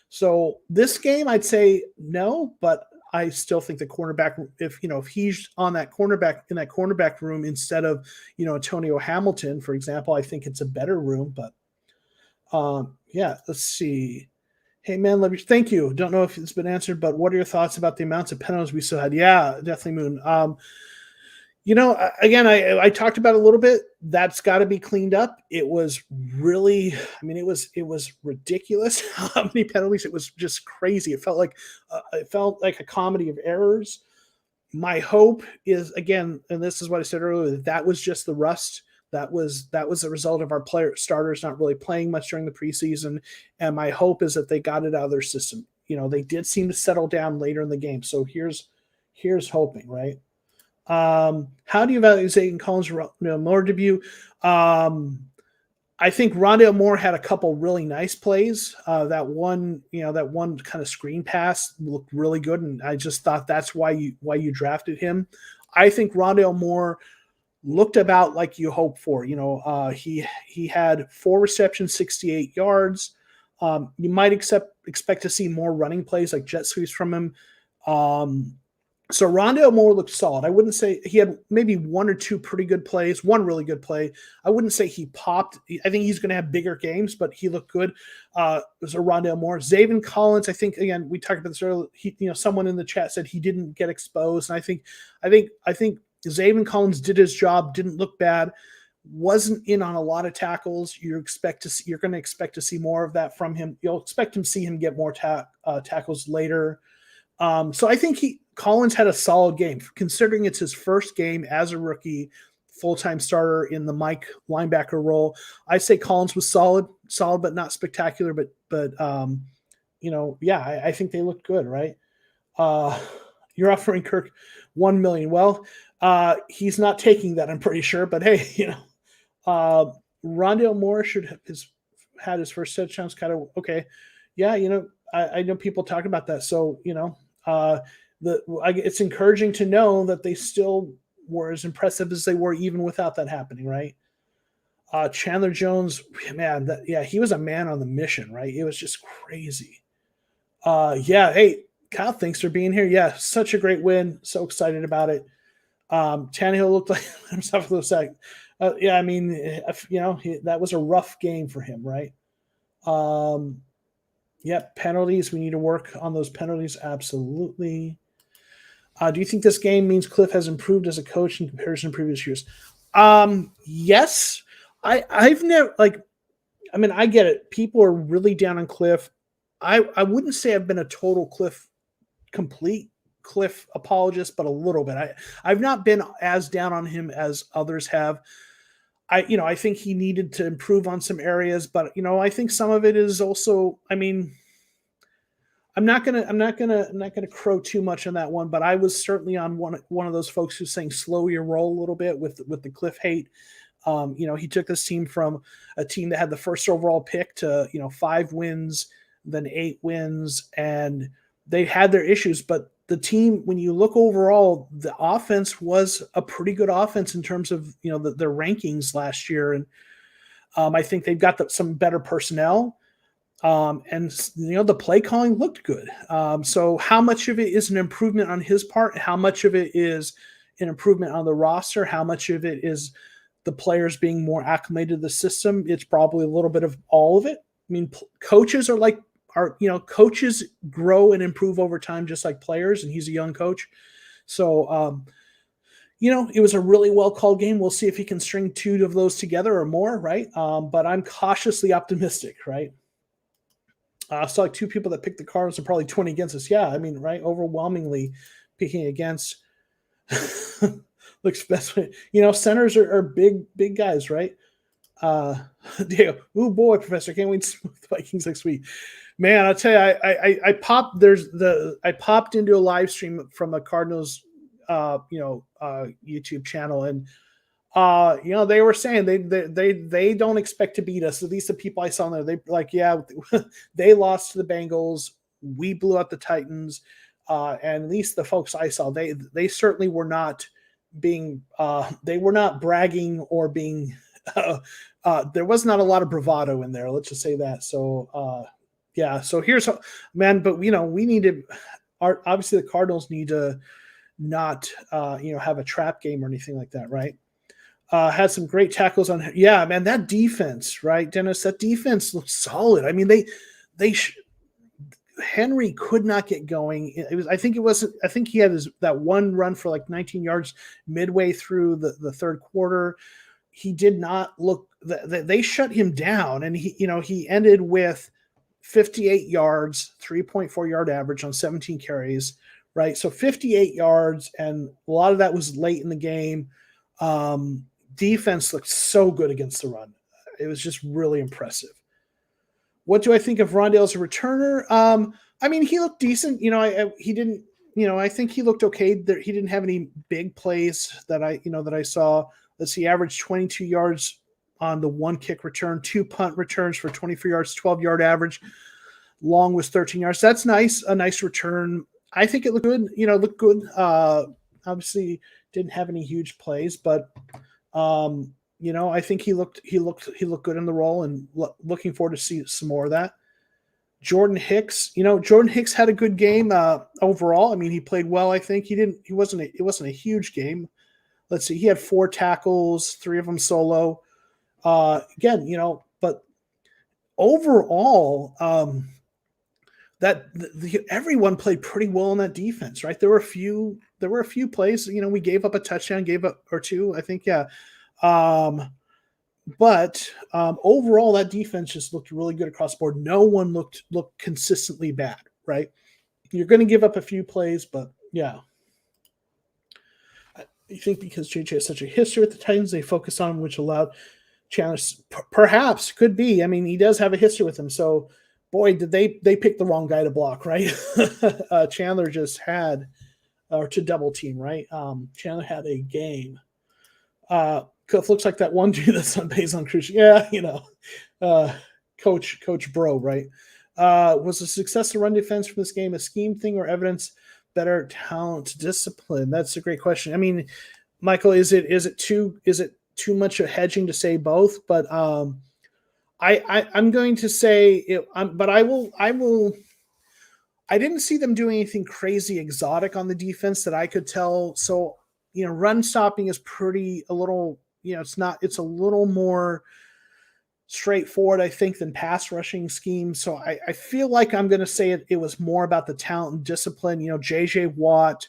So this game, I'd say no, but I still think the cornerback, if he's on that cornerback in that cornerback room instead of Antonio Hamilton, for example, I think it's a better room. But let's see. Hey, man, thank you. Don't know if it's been answered, but what are your thoughts about the amounts of penalties we still had? Yeah, definitely, Moon. Again, I talked about it a little bit. That's got to be cleaned up. It was really, it was ridiculous how many penalties. It was just crazy. It felt like a comedy of errors. My hope is, again, and this is what I said earlier, that was just the rust. That was a result of our starters not really playing much during the preseason. And my hope is that they got it out of their system. They did seem to settle down later in the game. So here's hoping, right? How do you evaluate Zayden Collins' Moore debut? I think Rondale Moore had a couple really nice plays. That one kind of screen pass looked really good, and I just thought that's why you drafted him. I think Rondale Moore looked about like you hope for. He had 4 receptions, 68 yards. You might expect to see more running plays like jet sweeps from him. So Rondale Moore looked solid. I wouldn't say he had maybe 1 or 2 pretty good plays, 1 really good play. I wouldn't say he popped. I think he's going to have bigger games, but he looked good. So Rondale Moore. Zayden Collins, I think, again, we talked about this earlier. Someone in the chat said he didn't get exposed. And I think Zayden Collins did his job, didn't look bad, wasn't in on a lot of tackles. You're going to expect to see more of that from him. You'll expect to see him get more tackles later. So I think Collins had a solid game, considering it's his first game as a rookie, full-time starter in the Mike linebacker role. I say Collins was solid, but not spectacular. But I think they looked good, right? You're offering Kirk $1 million. Well, he's not taking that, I'm pretty sure. But hey, Rondale Moore should have had his first touchdowns. Kind of okay, yeah. I know people talk about that, so it's encouraging to know that they still were as impressive as they were even without that happening, right? Chandler Jones, man, he was a man on the mission, right? It was just crazy. Hey, Kyle, thanks for being here. Yeah, such a great win. So excited about it. Tannehill looked like himself for those seconds. That was a rough game for him, right? Penalties. We need to work on those penalties. Absolutely. Do you think this game means Cliff has improved as a coach in comparison to previous years? Yes. I've never I get it. People are really down on Cliff. I wouldn't say I've been a total complete Cliff apologist, but a little bit. I've not been as down on him as others have. I think he needed to improve on some areas, but I think some of it is also, I mean, I'm not gonna crow too much on that one, but I was certainly on one of those folks who's saying slow your roll a little bit with the Cliff hate. He took this team from a team that had the first overall pick to 5 wins, then 8 wins, and they had their issues. But the team, when you look overall, the offense was a pretty good offense in terms of their rankings last year, and I think they've got some better personnel. And the play calling looked good. So how much of it is an improvement on his part? How much of it is an improvement on the roster? How much of it is the players being more acclimated to the system? It's probably a little bit of all of it. I mean, coaches coaches grow and improve over time, just like players, and he's a young coach. So, it was a really well called game. We'll see if he can string 2 of those together or more, right? But I'm cautiously optimistic, right? I saw like 2 people that picked the Cardinals and probably 20 against us. Yeah, I mean, right, overwhelmingly picking against. Looks best. Centers are big guys, right? Diego, oh boy, Professor, can't wait to see the Vikings next week. Man, I'll tell you, I popped into a live stream from a Cardinals, YouTube channel, and they were saying they don't expect to beat us. At least the people I saw there, they like, yeah, they lost to the Bengals. We blew out the Titans, and at least the folks I saw, they certainly were not being, they were not bragging or being. There was not a lot of bravado in there. Let's just say that. So, yeah. So here's man, but we need to. Obviously, the Cardinals need to not have a trap game or anything like that, right? Had some great tackles on. Yeah, man, that defense, right, Dennis? That defense looked solid. I mean, Henry could not get going. I think he had that one run for like 19 yards midway through the third quarter. He did not look. They shut him down, and he ended with 58 yards, 3.4 yard average on 17 carries. Right, so 58 yards, and a lot of that was late in the game. Defense looked so good against the run. It was just really impressive. What do I think of Rondale as a returner? I mean, he looked decent. He didn't. I think he looked okay. He didn't have any big plays that I saw. Let's see, averaged 22 yards on the 1 kick return, 2 punt returns for 24 yards, 12-yard average. Long was 13 yards. That's nice. A nice return. I think it looked good. Looked good. Obviously, didn't have any huge plays, but I think he looked good in the role, and looking forward to see some more of that. Jordan Hicks, Jordan Hicks had a good game overall. I mean, he played well. I think it wasn't a huge game. Let's see, he had 4 tackles, 3 of them solo. Again, but overall, everyone played pretty well in that defense, right? There were a few plays, we gave up a touchdown, gave up or 2, I think, yeah. But overall, that defense just looked really good across the board. No one looked consistently bad, right? You're going to give up a few plays, but yeah. I think because JJ has such a history with the Titans, they focus on which allowed Chandler. Perhaps, could be. I mean, he does have a history with them, so boy, did they pick the wrong guy to block, right? Chandler just had, or to double team, right? Chandler had a game. Looks like that one dude that's on base on Cruise. Yeah, Coach Bro, right? Was the success of run defense from this game a scheme thing or evidence better talent discipline? That's a great question. I mean, Michael, is it too much of hedging to say both? But I'm going to say it. But I will. I didn't see them doing anything crazy exotic on the defense that I could tell. So run stopping is a little. It's a little more straightforward, I think, than pass rushing scheme. So I feel like I'm going to say it was more about the talent and discipline. JJ Watt,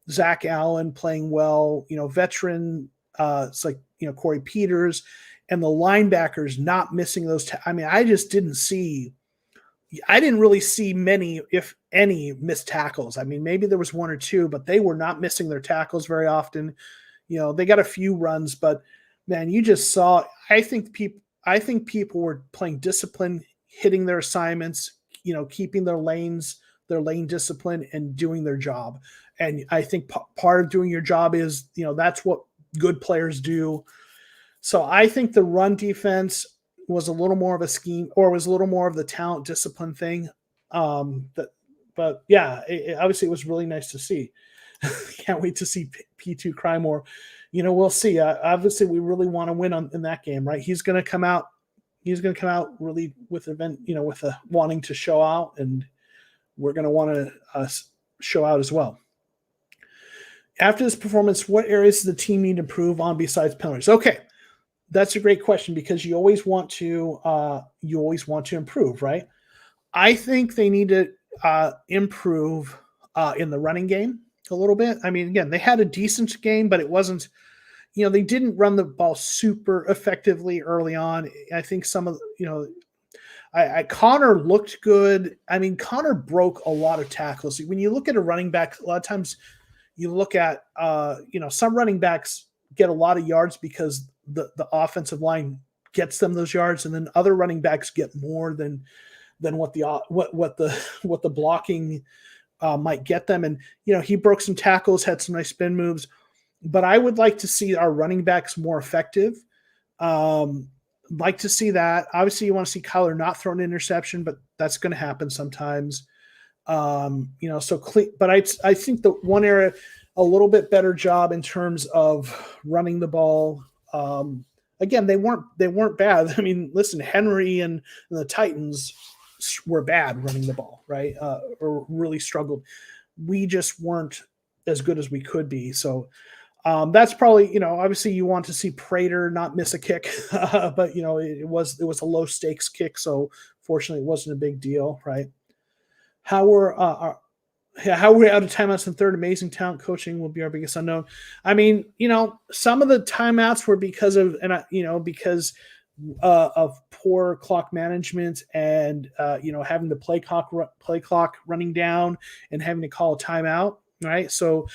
Zach Allen playing well. Veteran. It's like Corey Peters, and the linebackers not missing those. I mean, I just didn't see I didn't really see many, if any, missed tackles. I mean, maybe there was one or two, but they were not missing their tackles very often. They got a few runs, but man, you just saw. I think people were playing discipline, hitting their assignments, keeping their lane discipline, and doing their job. And I think part of doing your job is, that's what good players do. So I think the run defense was a little more of a scheme, or was a little more of the talent discipline thing. But yeah, obviously it was really nice to see. Can't wait to see P2 cry more. We'll see. Obviously, we really want to win in that game, right? He's going to come out. He's going to come out really with with a wanting to show out, and we're going to want to show out as well. After this performance, what areas does the team need to improve on besides penalties? Okay, that's a great question, because you always want to improve, right? I think they need to improve in the running game a little bit. I mean, again, they had a decent game, but it wasn't, they didn't run the ball super effectively early on. I think some of, Connor looked good. I mean, Connor broke a lot of tackles. When you look at a running back, a lot of times you look at, some running backs get a lot of yards because the offensive line gets them those yards, and then other running backs get more than what the blocking might get them. And he broke some tackles, had some nice spin moves, but I would like to see our running backs more effective. Like to see that. Obviously, you want to see Kyler not throw an interception, but that's going to happen sometimes. But I think the one area, a little bit better job in terms of running the ball. Again, they weren't bad. I mean, listen, Henry and the Titans were bad running the ball, right? Or really struggled. We just weren't as good as we could be. So that's probably, obviously you want to see Prater not miss a kick, but it was a low stakes kick. So fortunately it wasn't a big deal, right? How we're out of timeouts in third. Amazing talent coaching will be our biggest unknown. I mean, some of the timeouts were because of poor clock management and having the play clock running down and having to call a timeout, right? So,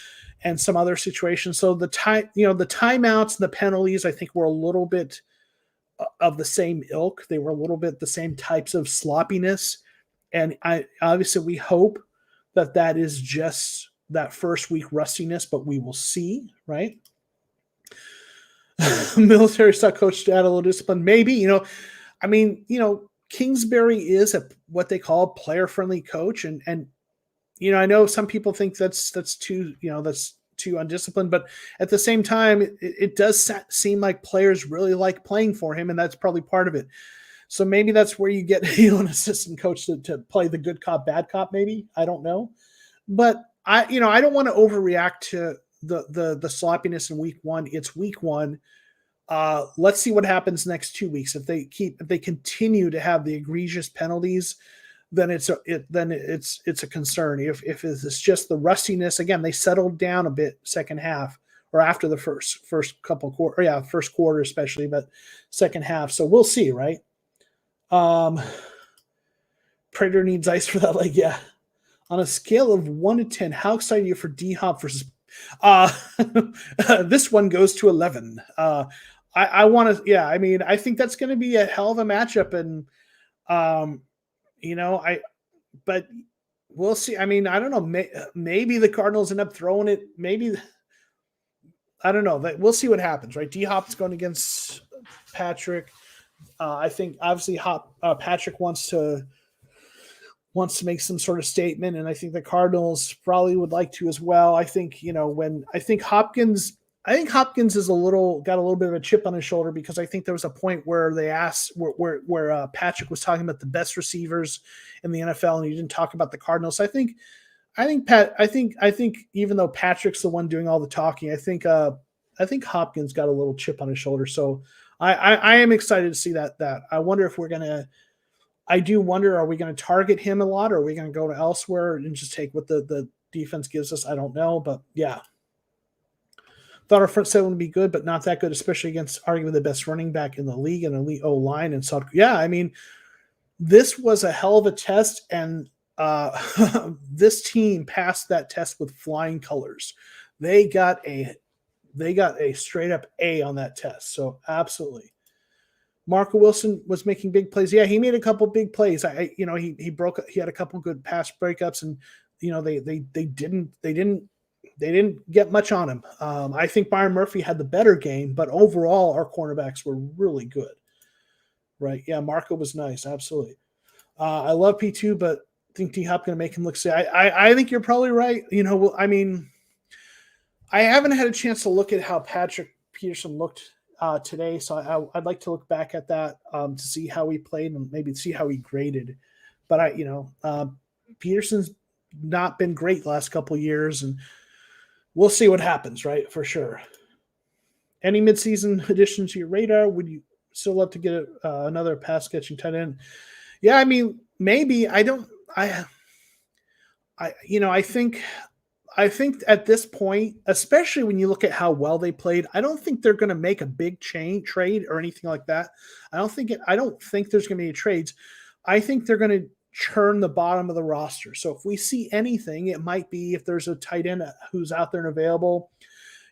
and some other situations. So the timeouts and the penalties, I think, were a little bit of the same ilk. They were a little bit the same types of sloppiness, and obviously we hope that is just that first week rustiness, but we will see, right? Military style coach to add a little discipline, maybe. Kingsbury is what they call a player-friendly coach, and I know some people think that's too undisciplined, but at the same time, it does seem like players really like playing for him, and that's probably part of it. So maybe that's where you get an assistant coach to play the good cop, bad cop. Maybe, I don't know, but I don't want to overreact to the sloppiness in week one. It's week one. Let's see what happens next 2 weeks. If they continue to have the egregious penalties, then it's a concern. If it's just the rustiness, again, they settled down a bit second half or after the first couple quarter, first quarter especially, but second half. So we'll see, right? Prater needs ice for that leg. Yeah. On a scale of 1 to 10, how excited are you for D-Hop versus this one goes to 11. I want to, I mean, I think that's going to be a hell of a matchup, and but we'll see. I mean, I don't know. Maybe the Cardinals end up throwing it. Maybe, I don't know. We'll see what happens, right? D-Hop's going against Patrick. I think obviously Patrick wants to make some sort of statement, and I think the Cardinals probably would like to as well. I think Hopkins is got a little bit of a chip on his shoulder, because I think there was a point where they asked where Patrick was talking about the best receivers in the NFL, and he didn't talk about the Cardinals. So I think even though Patrick's the one doing all the talking, I think Hopkins got a little chip on his shoulder. So I am excited to see that. I wonder if I do wonder, are we going to target him a lot, or are we going to go to elsewhere and just take what the defense gives us? I don't know, but yeah. Thought our front seven would be good, but not that good, especially against arguably the best running back in the league and elite O-line. And so, yeah, I mean, This was a hell of a test, and this team passed that test with flying colors. They got a straight up A on that test. So absolutely. Marco Wilson was making big plays. Yeah, he made a couple big plays. He had a couple good pass breakups, and they didn't get much on him. I think Byron Murphy had the better game, but overall our cornerbacks were really good. Right? Yeah, Marco was nice. Absolutely. I love P2, but I think D Hop going to make him look sad. I think you're probably right. I haven't had a chance to look at how Patrick Peterson looked today, so I'd like to look back at that to see how he played and maybe see how he graded. But Peterson's not been great the last couple of years, and we'll see what happens, right? For sure. Any midseason additions to your radar? Would you still love to get another pass catching tight end? Yeah, maybe. I think at this point, especially when you look at how well they played, I don't think they're going to make a big trade or anything like that. I don't think there's going to be any trades. I think they're going to churn the bottom of the roster. So if we see anything, it might be if there's a tight end who's out there and available,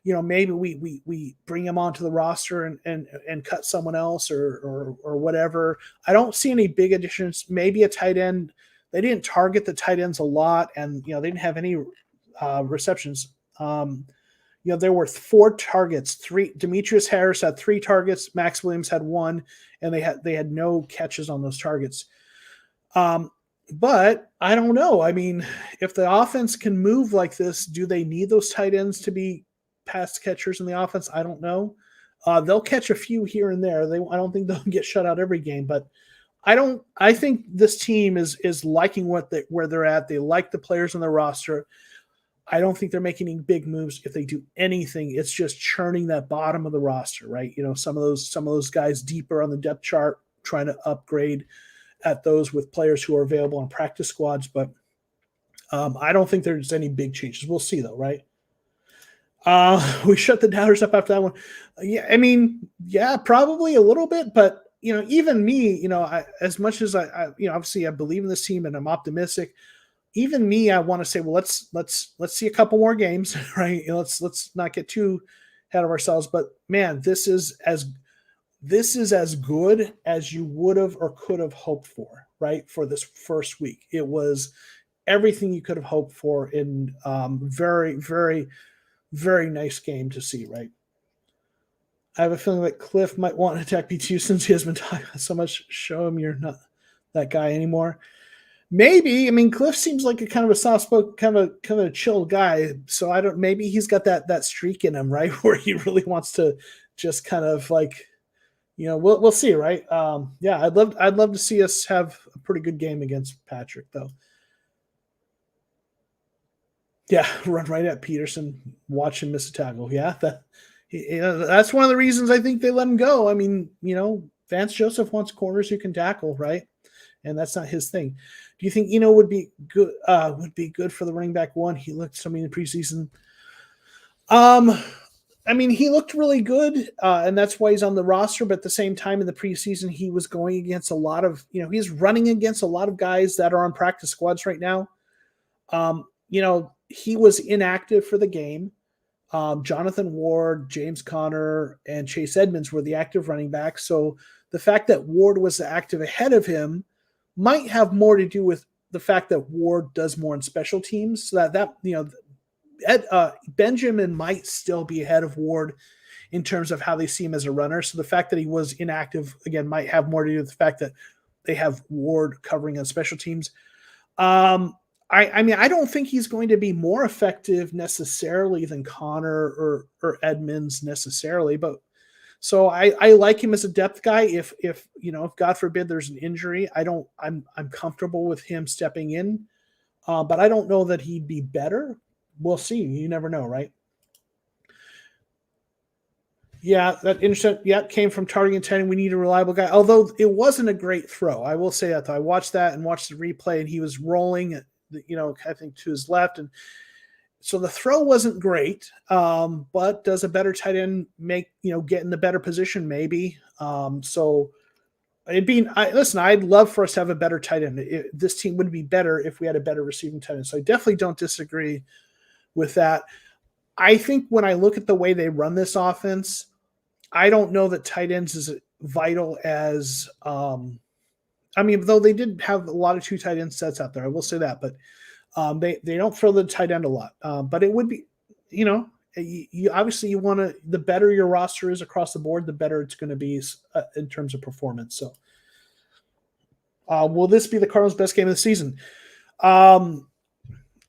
maybe we bring him onto the roster and cut someone else or whatever. I don't see any big additions. Maybe a tight end. They didn't target the tight ends a lot, and they didn't have any receptions. There were 4 targets. Demetrius Harris had 3 targets. Max Williams had 1, and they had no catches on those targets. But I don't know. If the offense can move like this, do they need those tight ends to be pass catchers in the offense? I don't know. They'll catch a few here and there. I don't think they'll get shut out every game, but I think this team is liking where they're at. They like the players on their roster. I don't think they're making any big moves. If they do anything, it's just churning that bottom of the roster, right? Some of those guys deeper on the depth chart, trying to upgrade at those with players who are available on practice squads. But I don't think there's any big changes. We'll see though, right? We shut the doubters up after that one. Yeah, probably a little bit, but even me, as much as I obviously I believe in this team and I'm optimistic. Even me, I want to say, well, let's see a couple more games, right? Let's not get too ahead of ourselves. But man, this is as good as you would have or could have hoped for, right? For this first week, it was everything you could have hoped for in very, very, very nice game to see, right? I have a feeling that Cliff might want to attack P2 since he has been talking so much. Show him you're not that guy anymore. Maybe. Cliff seems like a kind of a soft-spoken, kind of a chill guy. So maybe he's got that streak in him, right? Where he really wants to just kind of like, we'll see, right? Yeah, I'd love to see us have a pretty good game against Patrick, though. Yeah, run right at Peterson, watch him miss a tackle. Yeah, that's one of the reasons I think they let him go. Vance Joseph wants corners who can tackle, right? And that's not his thing. Do you think would be good? Would be good for the running back one? He looked something in the preseason. He looked really good, and that's why he's on the roster. But at the same time, in the preseason, he was going against a lot of he's running against a lot of guys that are on practice squads right now. He was inactive for the game. Jonathan Ward, James Conner, and Chase Edmonds were the active running backs. So the fact that Ward was active ahead of him might have more to do with the fact that Ward does more in special teams. So Benjamin might still be ahead of Ward in terms of how they see him as a runner. So the fact that he was inactive, again, might have more to do with the fact that they have Ward covering on special teams. I don't think he's going to be more effective necessarily than Connor or Edmonds necessarily, but so I like him as a depth guy. If God forbid there's an injury, I'm comfortable with him stepping in, but I don't know that he'd be better. We'll see. You never know, right? Yeah, that intercept, came from targeting 10. We need a reliable guy. Although it wasn't a great throw, I will say that though. I watched that and watched the replay, and he was rolling, I think to his left, and so the throw wasn't great. But does a better tight end get in the better position? Maybe. So Listen, I'd love for us to have a better tight end. This team would be better if we had a better receiving tight end. So I definitely don't disagree with that. I think when I look at the way they run this offense, I don't know that tight ends is vital as, though they did have a lot of 2 tight end sets out there. I will say that, but they don't throw the tight end a lot. But it would be, you obviously you want to, the better your roster is across the board, the better it's going to be in terms of performance. So will this be the Cardinals' best game of the season?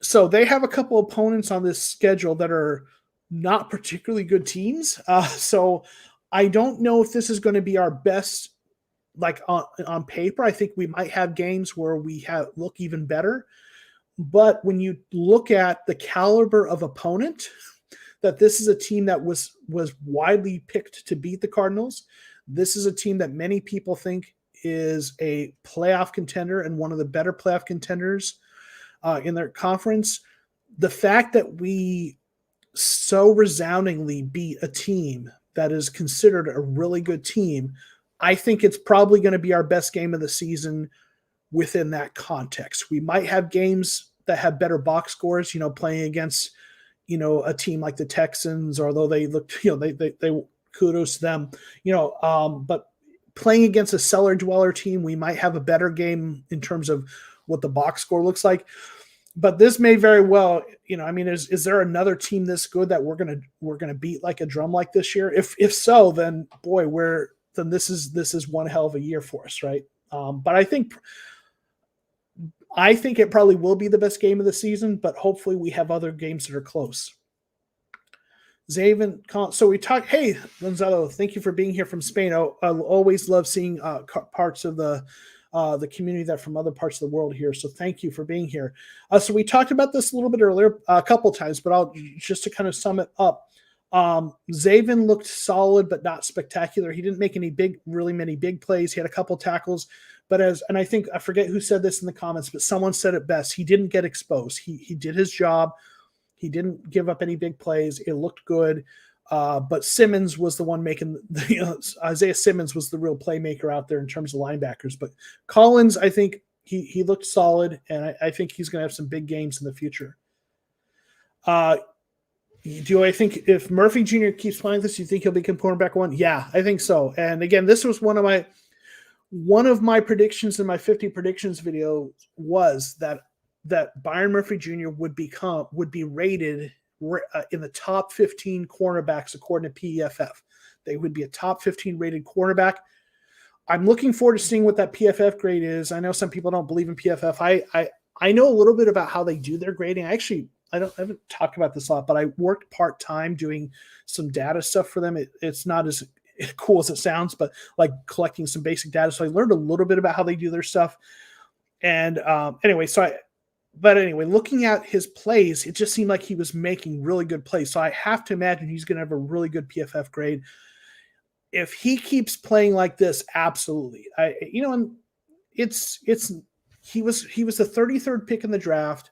So they have a couple opponents on this schedule that are not particularly good teams. So I don't know if this is going to be our best, like on paper. I think we might have games where we look even better. But when you look at the caliber of opponent, that this is a team that was widely picked to beat the Cardinals. This is a team that many people think is a playoff contender and one of the better playoff contenders in their conference. The fact that we so resoundingly beat a team that is considered a really good team, I think it's probably going to be our best game of the season within that context. We might have games that have better box scores, playing against, a team like the Texans, although they looked, they kudos to them, but playing against a cellar dweller team, we might have a better game in terms of what the box score looks like. But this may very well, is there another team this good that we're gonna beat like a drum like this year? If so, then boy, then this is one hell of a year for us, right? But I think it probably will be the best game of the season, but hopefully we have other games that are close. Zaven, so we talked. Hey, Gonzalo, thank you for being here from Spain. I always love seeing parts of the community that from other parts of the world here. So thank you for being here. So we talked about this a little bit earlier, a couple times, but I'll just to kind of sum it up. Zaven looked solid, but not spectacular. He didn't make really many big plays. He had a couple tackles. But I think, I forget who said this in the comments, but someone said it best. He didn't get exposed. He did his job. He didn't give up any big plays. It looked good. But Simmons was the one making Isaiah Simmons was the real playmaker out there in terms of linebackers. But Collins, I think he looked solid, and I think he's going to have some big games in the future. Do I think if Murphy Jr. keeps playing this, you think he'll become cornerback 1? Yeah, I think so. And again, this was one of my predictions in my 50 predictions video was that Byron Murphy Jr. would be rated in the top 15 cornerbacks according to PFF. They would be a top 15 rated cornerback. I'm looking forward to seeing what that PFF grade is. I know some people don't believe in PFF. I know a little bit about how they do their grading. I haven't talked about this a lot, but I worked part-time doing some data stuff for them. It's not as cool as it sounds, but like collecting some basic data. So I learned a little bit about how they do their stuff. And anyway, looking at his plays, it just seemed like he was making really good plays. So I have to imagine he's going to have a really good PFF grade. If he keeps playing like this, absolutely. He was the 33rd pick in the draft,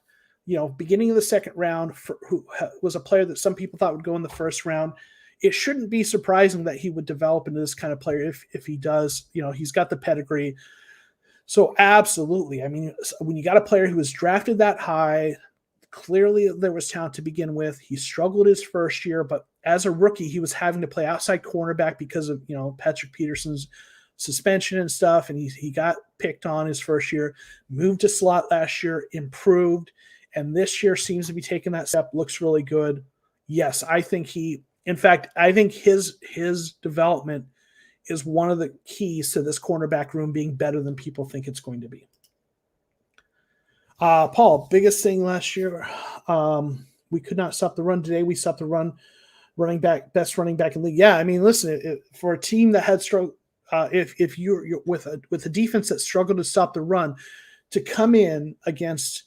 beginning of the second round, who was a player that some people thought would go in the first round. It shouldn't be surprising that he would develop into this kind of player if he does. He's got the pedigree. So absolutely. I mean, when you got a player who was drafted that high, clearly there was talent to begin with. He struggled his first year, but as a rookie, he was having to play outside cornerback because of, Patrick Peterson's suspension and stuff. And he got picked on his first year, moved to slot last year, improved. And this year seems to be taking that step, looks really good. Yes, I think his development is one of the keys to this cornerback room being better than people think it's going to be. Paul, biggest thing last year, we could not stop the run. Today we stopped the running back, best running back in the league. Yeah, I mean, listen, for a team that had struggled, if you're with a defense that struggled to stop the run, to come in against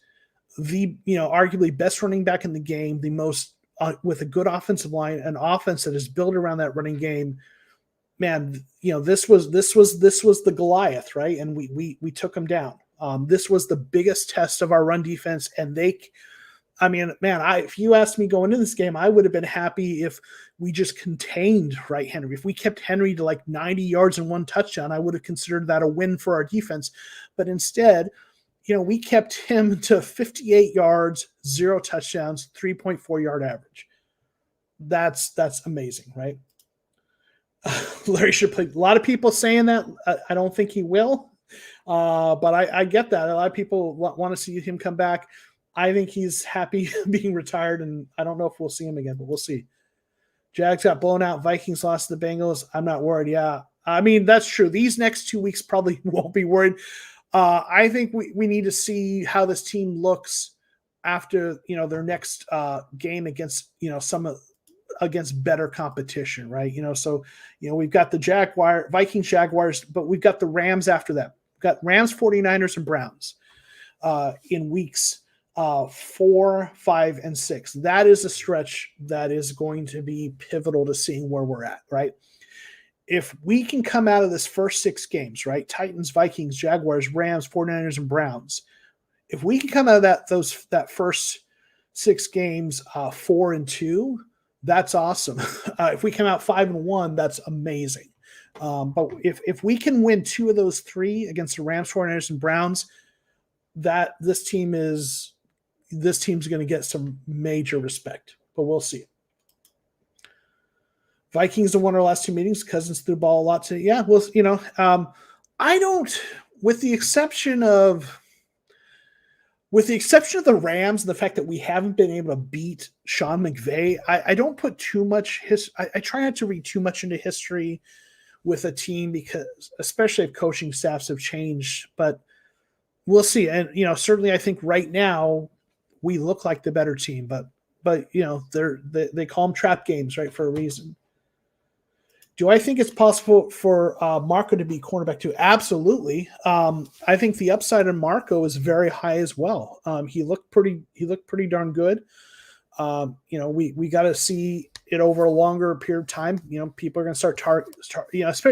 the arguably best running back in the game, the most with a good offensive line, an offense that is built around that running game. Man, this was the Goliath, right? And we took them down. This was the biggest test of our run defense, and I mean, man, if you asked me going into this game, I would have been happy if we just contained Henry. If we kept Henry to like 90 yards and 1 touchdown, I would have considered that a win for our defense. But instead, we kept him to 58 yards, 0 touchdowns, 3.4 yard average. That's amazing, right? Larry should play. A lot of people saying that. I don't think he will, but I get that. A lot of people want to see him come back. I think he's happy being retired, and I don't know if we'll see him again, but we'll see. Jags got blown out. Vikings lost to the Bengals. I'm not worried. Yeah, I mean, that's true. These next 2 weeks probably won't be worried. I think we need to see how this team looks after their next game against against better competition, right? So we've got the Vikings, Jaguars, but we've got the Rams after that. We've got Rams, 49ers, and Browns in weeks 4, 5, and 6. That is a stretch that is going to be pivotal to seeing where we're at, right? If we can come out of this first 6 games, right? Titans, Vikings, Jaguars, Rams, 49ers, and Browns. If we can come out of that first 6 games 4-2, that's awesome. If we come out 5-1, that's amazing. But if we can win 2 of those 3 against the Rams, 49ers, and Browns, this team's going to get some major respect. But we'll see. Vikings have won our last 2 meetings. Cousins threw the ball a lot today. Yeah, well, I don't, with the exception of the Rams and the fact that we haven't been able to beat Sean McVay, I don't put too much I try not to read too much into history with a team, because especially if coaching staffs have changed, but we'll see. And certainly I think right now we look like the better team, but they call them trap games, right, for a reason. Do I think it's possible for Marco to be cornerback too? Absolutely. I think the upside on Marco is very high as well. He looked pretty darn good. We got to see it over a longer period of time. People are going to start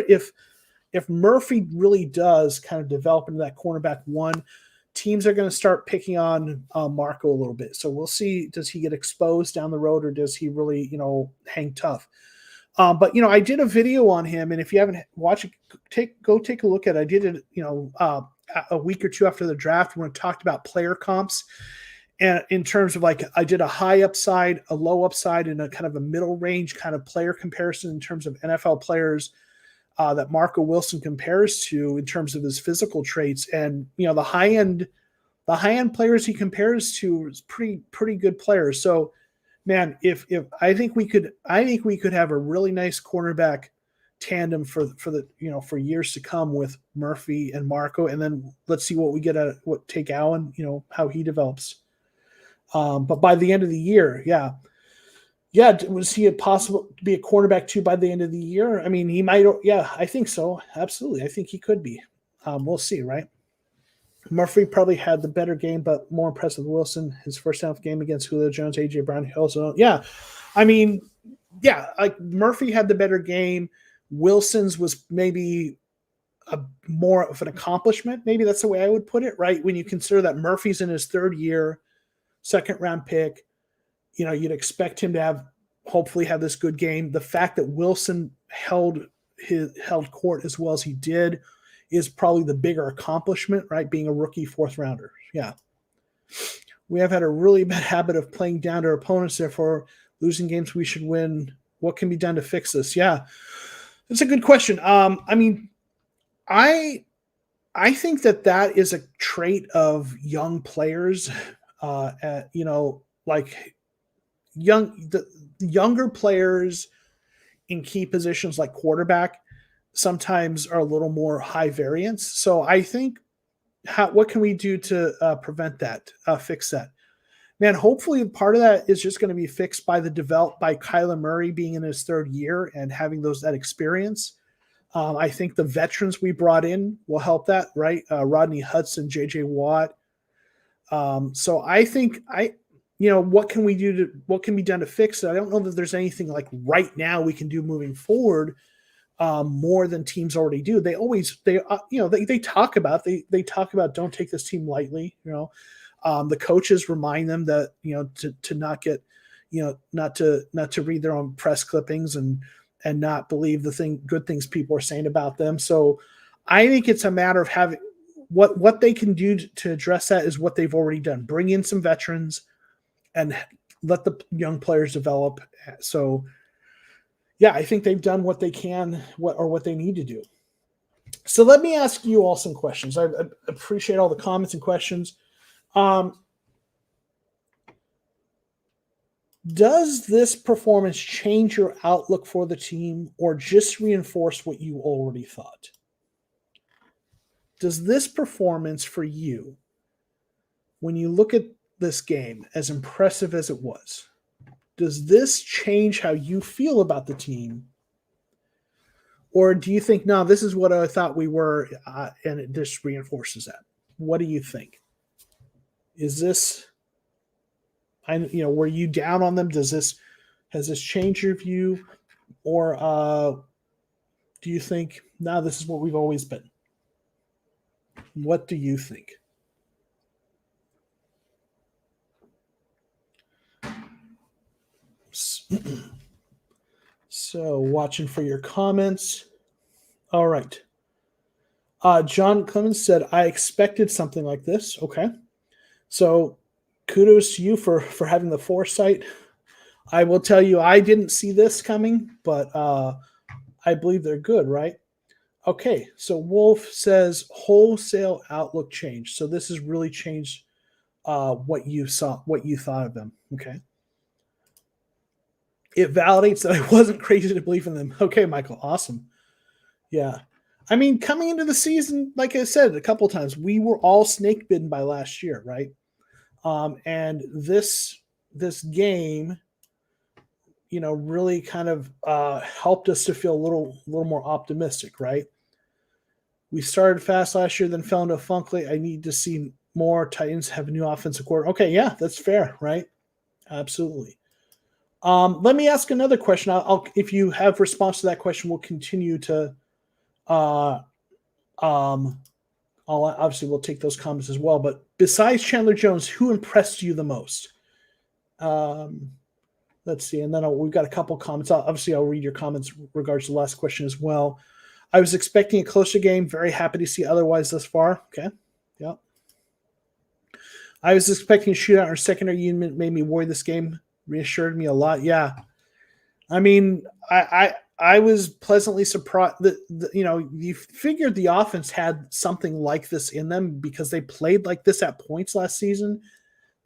if Murphy really does kind of develop into that cornerback 1, teams are going to start picking on Marco a little bit. So we'll see, does he get exposed down the road, or does he really, hang tough? But I did a video on him, and if you haven't watched it, go take a look at it. I did it, a week or 2 after the draft when I talked about player comps, and in terms of I did a high upside, a low upside, and a kind of a middle range kind of player comparison in terms of NFL players that Marco Wilson compares to in terms of his physical traits, and the high end players he compares to is pretty good players. So, man, if I think we could have a really nice cornerback tandem for years to come with Murphy and Marco, and then let's see what we get at take Allen, how he develops. But by the end of the year, yeah, was he possible to be a cornerback too by the end of the year? I mean, he might. Yeah, I think so. Absolutely, I think he could be. We'll see, right? Murphy probably had the better game, but more impressive than Wilson. His first half game against Julio Jones, A.J. Brown, also. Yeah, I mean, yeah, Murphy had the better game. Wilson's was maybe more of an accomplishment. Maybe that's the way I would put it, right? When you consider that Murphy's in his 3rd year, 2nd round pick, you'd expect him to hopefully have this good game. The fact that Wilson held court as well as he did is probably the bigger accomplishment, right? Being a rookie 4th rounder. Yeah. We have had a really bad habit of playing down to our opponents, therefore losing games we should win. What can be done to fix this? Yeah. That's a good question. I mean, I think that is a trait of young players, the younger players in key positions like quarterback sometimes are a little more high variance. So I think what can we do to prevent that, fix that? Man, hopefully part of that is just going to be fixed by Kyler Murray being in his 3rd year and having that experience. I think the veterans we brought in will help that, right? Rodney Hudson, J.J. Watt. So I think what can be done to fix it? I don't know that there's anything like right now we can do moving forward more than teams already do. They talk about don't take this team lightly. The coaches remind them that, to not get, not to read their own press clippings and not believe good things people are saying about them. So I think it's a matter of having what they can do to address that is what they've already done. Bring in some veterans and let the young players develop. So yeah, I think they've done what they can, what they need to do. So let me ask you all some questions. I appreciate all the comments and questions. Does this performance change your outlook for the team or just reinforce what you already thought? Does this performance for you, when you look at this game, as impressive as it was, does this change how you feel about the team? Or do you think, no, this is what I thought we were, and it just reinforces that? What do you think? Is this, were you down on them? Has this changed your view? Or do you think, no, this is what we've always been? What do you think? So, watching for your comments. All right. John Clemens said, I expected something like this. Okay. So, kudos to you for having the foresight. I will tell you, I didn't see this coming, but I believe they're good, right? Okay. So, Wolf says, wholesale outlook change. So, this has really changed what you thought of them. Okay. It validates that I wasn't crazy to believe in them. Okay, Michael, awesome. Yeah. I mean, coming into the season, like I said a couple of times, we were all snake bitten by last year, right? And this game, really kind of helped us to feel a little more optimistic, right? We started fast last year, then fell into a funk late. I need to see more Titans have a new offensive coordinator. Okay, yeah, that's fair, right? Absolutely. Let me ask another question. If you have response to that question, we'll continue to. Obviously we'll take those comments as well. But besides Chandler Jones, who impressed you the most? Let's see, and then we've got a couple comments. Obviously, I'll read your comments regards to the last question as well. I was expecting a closer game. Very happy to see otherwise thus far. Okay, yeah. I was expecting a shootout. Our secondary unit made me worry this game. Reassured me a lot. Yeah. I mean, I was pleasantly surprised that, you figured the offense had something like this in them because they played like this at points last season.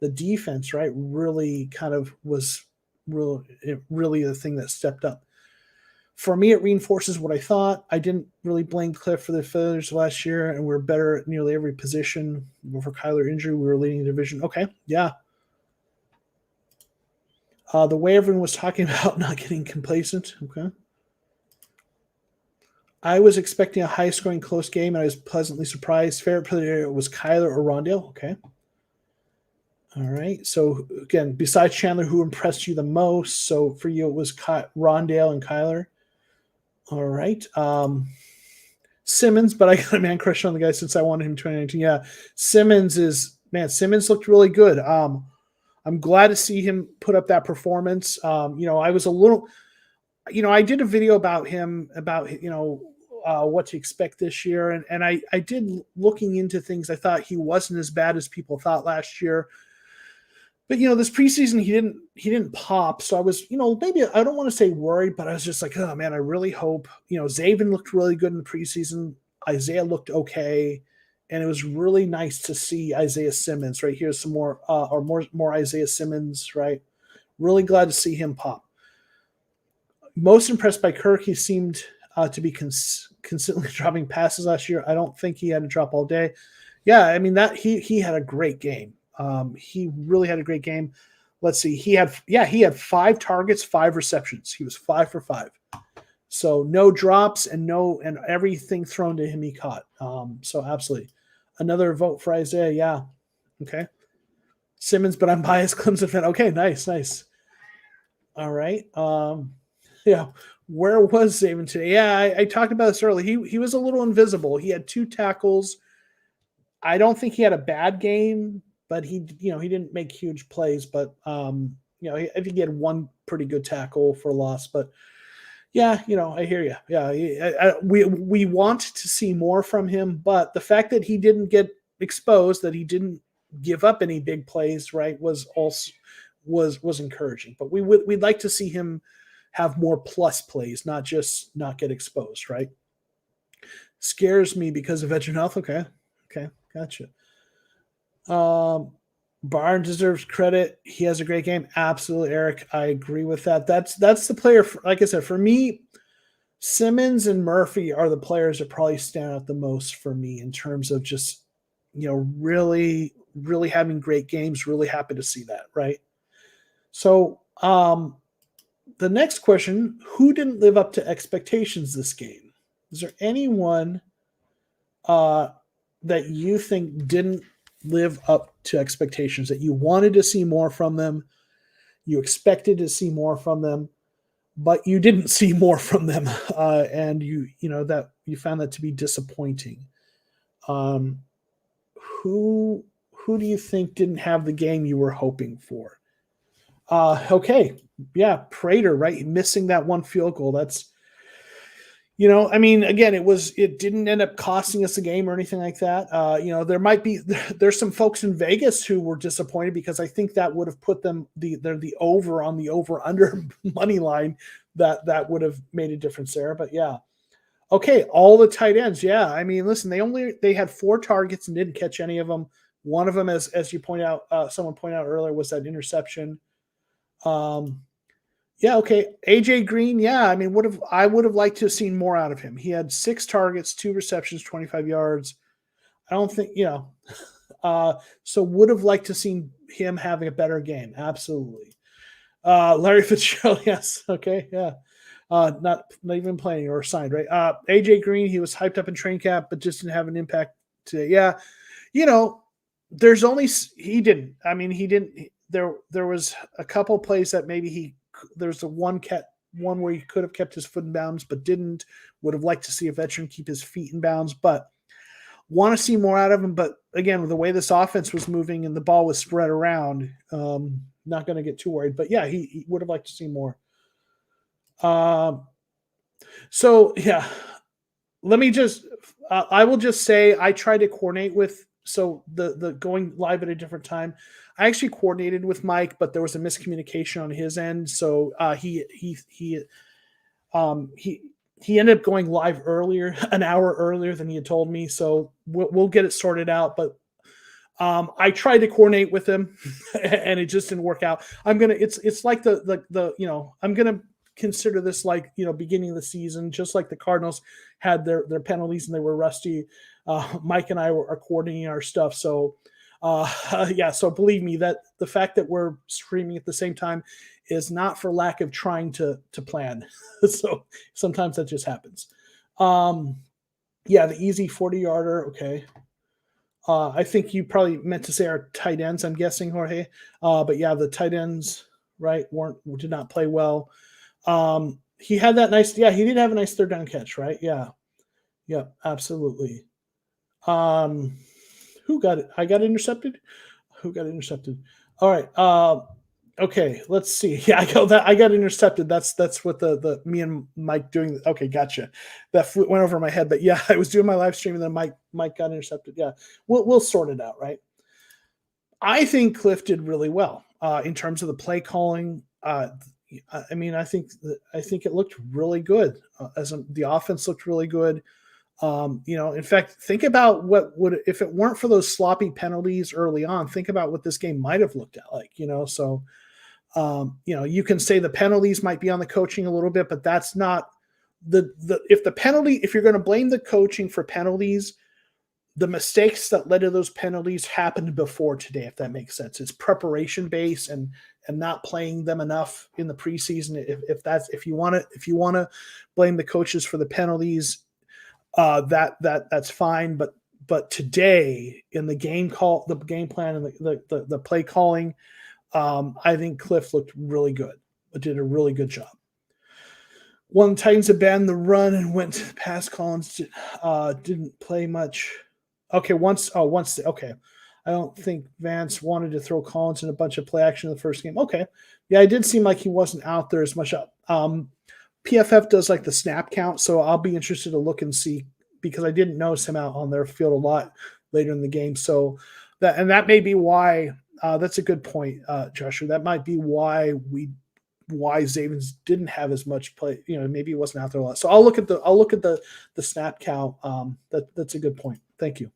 The defense, right, really kind of was really the thing that stepped up. For me, it reinforces what I thought. I didn't really blame Cliff for the failures last year, and we're better at nearly every position. For Kyler injury, we were leading the division. Okay, yeah. The way everyone was talking about not getting complacent. Okay. I was expecting a high-scoring close game, and I was pleasantly surprised. Favorite player was Kyler or Rondale. Okay. All right. So, again, besides Chandler, who impressed you the most? So, for you, it was Rondale and Kyler. All right. Simmons, but I got a man crush on the guy since I wanted him in 2019. Yeah. Simmons looked really good. I'm glad to see him put up that performance. I was a little, I did a video about him, what to expect this year. And I did looking into things. I thought he wasn't as bad as people thought last year. But, this preseason, he didn't pop. So I was, maybe I don't want to say worried, but I was just like, oh man, I really hope, Zaven looked really good in the preseason. Isaiah looked okay. And it was really nice to see Isaiah Simmons, right? Here's some more Isaiah Simmons, right? Really glad to see him pop. Most impressed by Kirk. He seemed to be consistently dropping passes last year. I don't think he had to drop all day. Yeah, I mean that he had a great game. He really had a great game. Let's see. He had 5 targets, 5 receptions. He was 5 for 5. So no drops and everything thrown to him he caught. So absolutely. Another vote for Isaiah. Yeah. Okay. Simmons, but I'm biased Clemson fan. Okay, nice. All right. Yeah. Where was Zaven today? Yeah, I talked about this earlier. He was a little invisible. He had 2 tackles. I don't think he had a bad game, but he didn't make huge plays. But I think he had one pretty good tackle for loss. But yeah, I hear you. Yeah, we want to see more from him, but the fact that he didn't get exposed, that he didn't give up any big plays, right, was encouraging. But we'd like to see him have more plus plays, not just not get exposed, right? Scares me because of veteran health. Okay, gotcha. Byron deserves credit. He has a great game. Absolutely, Eric. I agree with that. That's the player. Like I said, for me, Simmons and Murphy are the players that probably stand out the most for me in terms of just, really, really having great games. Really happy to see that, right? So, the next question: who didn't live up to expectations this game? Is there anyone that you think didn't live up to expectations, that you wanted to see more from them, you expected to see more from them, but you didn't see more from them, and that you found that to be disappointing? Who do you think didn't have the game you were hoping for? Okay, yeah, Prater, right, missing that one field goal. That's again, it didn't end up costing us a game or anything like that. There's some folks in Vegas who were disappointed because I think that would have put them the over on the over under money line. That would have made a difference there. But yeah, okay, all the tight ends. Yeah, listen, they had 4 targets and didn't catch any of them. One of them, as you point out, someone pointed out earlier, was that interception. Yeah, okay. AJ Green, yeah, I would have liked to have seen more out of him. He had 6 targets, 2 receptions, 25 yards. I don't think, so would have liked to seen him having a better game. Absolutely. Larry Fitzgerald, yes. Okay, yeah. Not even playing or signed, right? AJ Green, he was hyped up in training camp, but just didn't have an impact today. Yeah. There's only, he didn't. He didn't. There was a couple plays that maybe there's the one where he could have kept his foot in bounds, but didn't. Would have liked to see a veteran keep his feet in bounds, but want to see more out of him. But again, with the way this offense was moving and the ball was spread around, not going to get too worried. But yeah, he would have liked to see more. So yeah, let me just, I will just say I tried to coordinate with, so the going live at a different time. I actually coordinated with Mike, but there was a miscommunication on his end. So he ended up going live earlier, an hour earlier than he had told me. So we'll get it sorted out. But I tried to coordinate with him, and it just didn't work out. It's like I'm gonna consider this like beginning of the season, just like the Cardinals had their penalties and they were rusty. Mike and I are coordinating our stuff. So so believe me that the fact that we're streaming at the same time is not for lack of trying to plan. So sometimes that just happens. The easy 40-yarder. Okay. I think you probably meant to say our tight ends, I'm guessing, Jorge. But yeah, the tight ends, right, did not play well. He had that nice, he did have a nice 3rd down catch, right? Yeah, absolutely. Who got it? I got intercepted. Who got intercepted? All right. Okay, let's see. Yeah, I got intercepted. That's what the me and Mike doing. Okay, gotcha. That went over my head, but yeah, I was doing my live stream and then Mike got intercepted. Yeah, we'll sort it out, right? I think Cliff did really well in terms of the play calling. I think it looked really good. The offense looked really good. In fact, think about what would, if it weren't for those sloppy penalties early on, think about what this game might have looked at like, so, you can say the penalties might be on the coaching a little bit, but that's not if you're going to blame the coaching for penalties, the mistakes that led to those penalties happened before today, if that makes sense. It's preparation based and not playing them enough in the preseason. If you want to blame the coaches for the penalties, that's fine. But today in the game plan and the play calling, I think Cliff looked really good. Did a really good job. One Titans abandoned the run and went past Collins. Didn't play much. Okay, okay. I don't think Vance wanted to throw Collins in a bunch of play action in the first game. Okay. Yeah, it did seem like he wasn't out there as much. PFF does like the snap count, so I'll be interested to look and see because I didn't notice him out on their field a lot later in the game. So that may be why. That's a good point, Joshua. That might be why Zavens didn't have as much play. Maybe he wasn't out there a lot. So I'll look at the snap count. That's a good point. Thank you.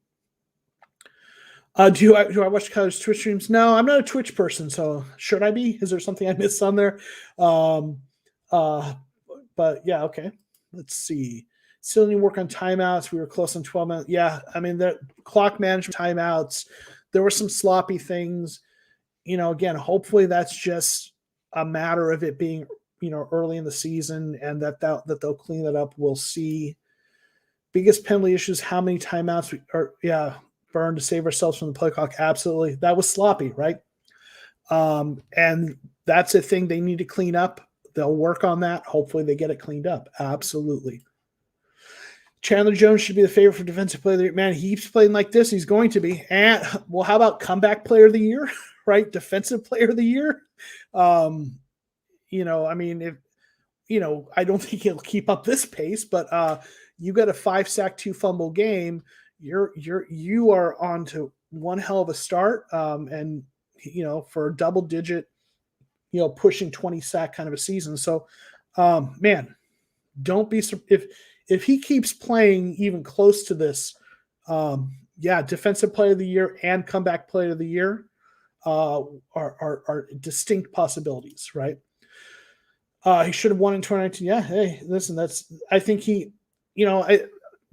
Do I watch college Twitch streams? No, I'm not a Twitch person. So should I be? Is there something I missed on there? But yeah, okay. Let's see. Still need to work on timeouts. We were close on 12 minutes. Yeah, I mean, the clock management timeouts. There were some sloppy things. Again, hopefully that's just a matter of it being, early in the season and that they'll clean that up. We'll see. Biggest penalty issues, how many timeouts we burned to save ourselves from the play clock. Absolutely. That was sloppy, right? And that's a thing they need to clean up. They'll work on that. Hopefully they get it cleaned up. Absolutely. Chandler Jones should be the favorite for defensive player of the year. Man, he keeps playing like this. He's going to be. And well, how about comeback player of the year, right? Defensive player of the year. I mean, I don't think he'll keep up this pace, but you got a 5-sack, 2-fumble game. You are on to one hell of a start. And for a double digit, pushing 20 sack kind of a season. So, man, don't be if he keeps playing even close to this, defensive player of the year and comeback player of the year are distinct possibilities, right? He should have won in 2019. Yeah, hey, listen, I think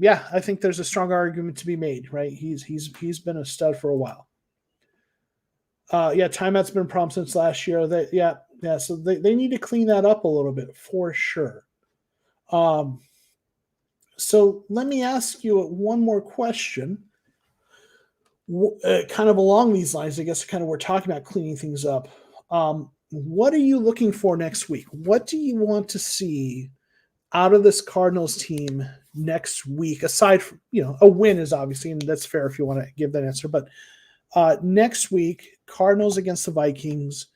I think there's a strong argument to be made, right? He's been a stud for a while. Timeout's been a problem since last year. So they need to clean that up a little bit for sure. So let me ask you one more question, kind of along these lines. I guess kind of we're talking about cleaning things up. What are you looking for next week? What do you want to see out of this Cardinals team next week? Aside from a win is obviously, and that's fair if you want to give that answer, but next week, Cardinals against the Vikings,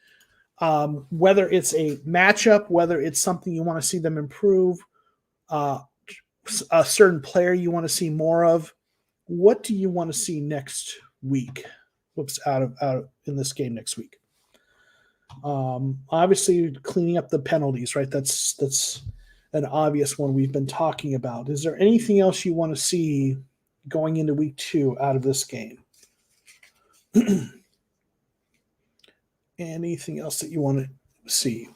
whether it's a matchup, whether it's something you want to see them improve, a certain player you want to see more of, what do you want to see next week? Out in this game next week. Obviously, cleaning up the penalties, right? That's an obvious one we've been talking about. Is there anything else you want to see going into week 2 out of this game? Anything else that you want to see?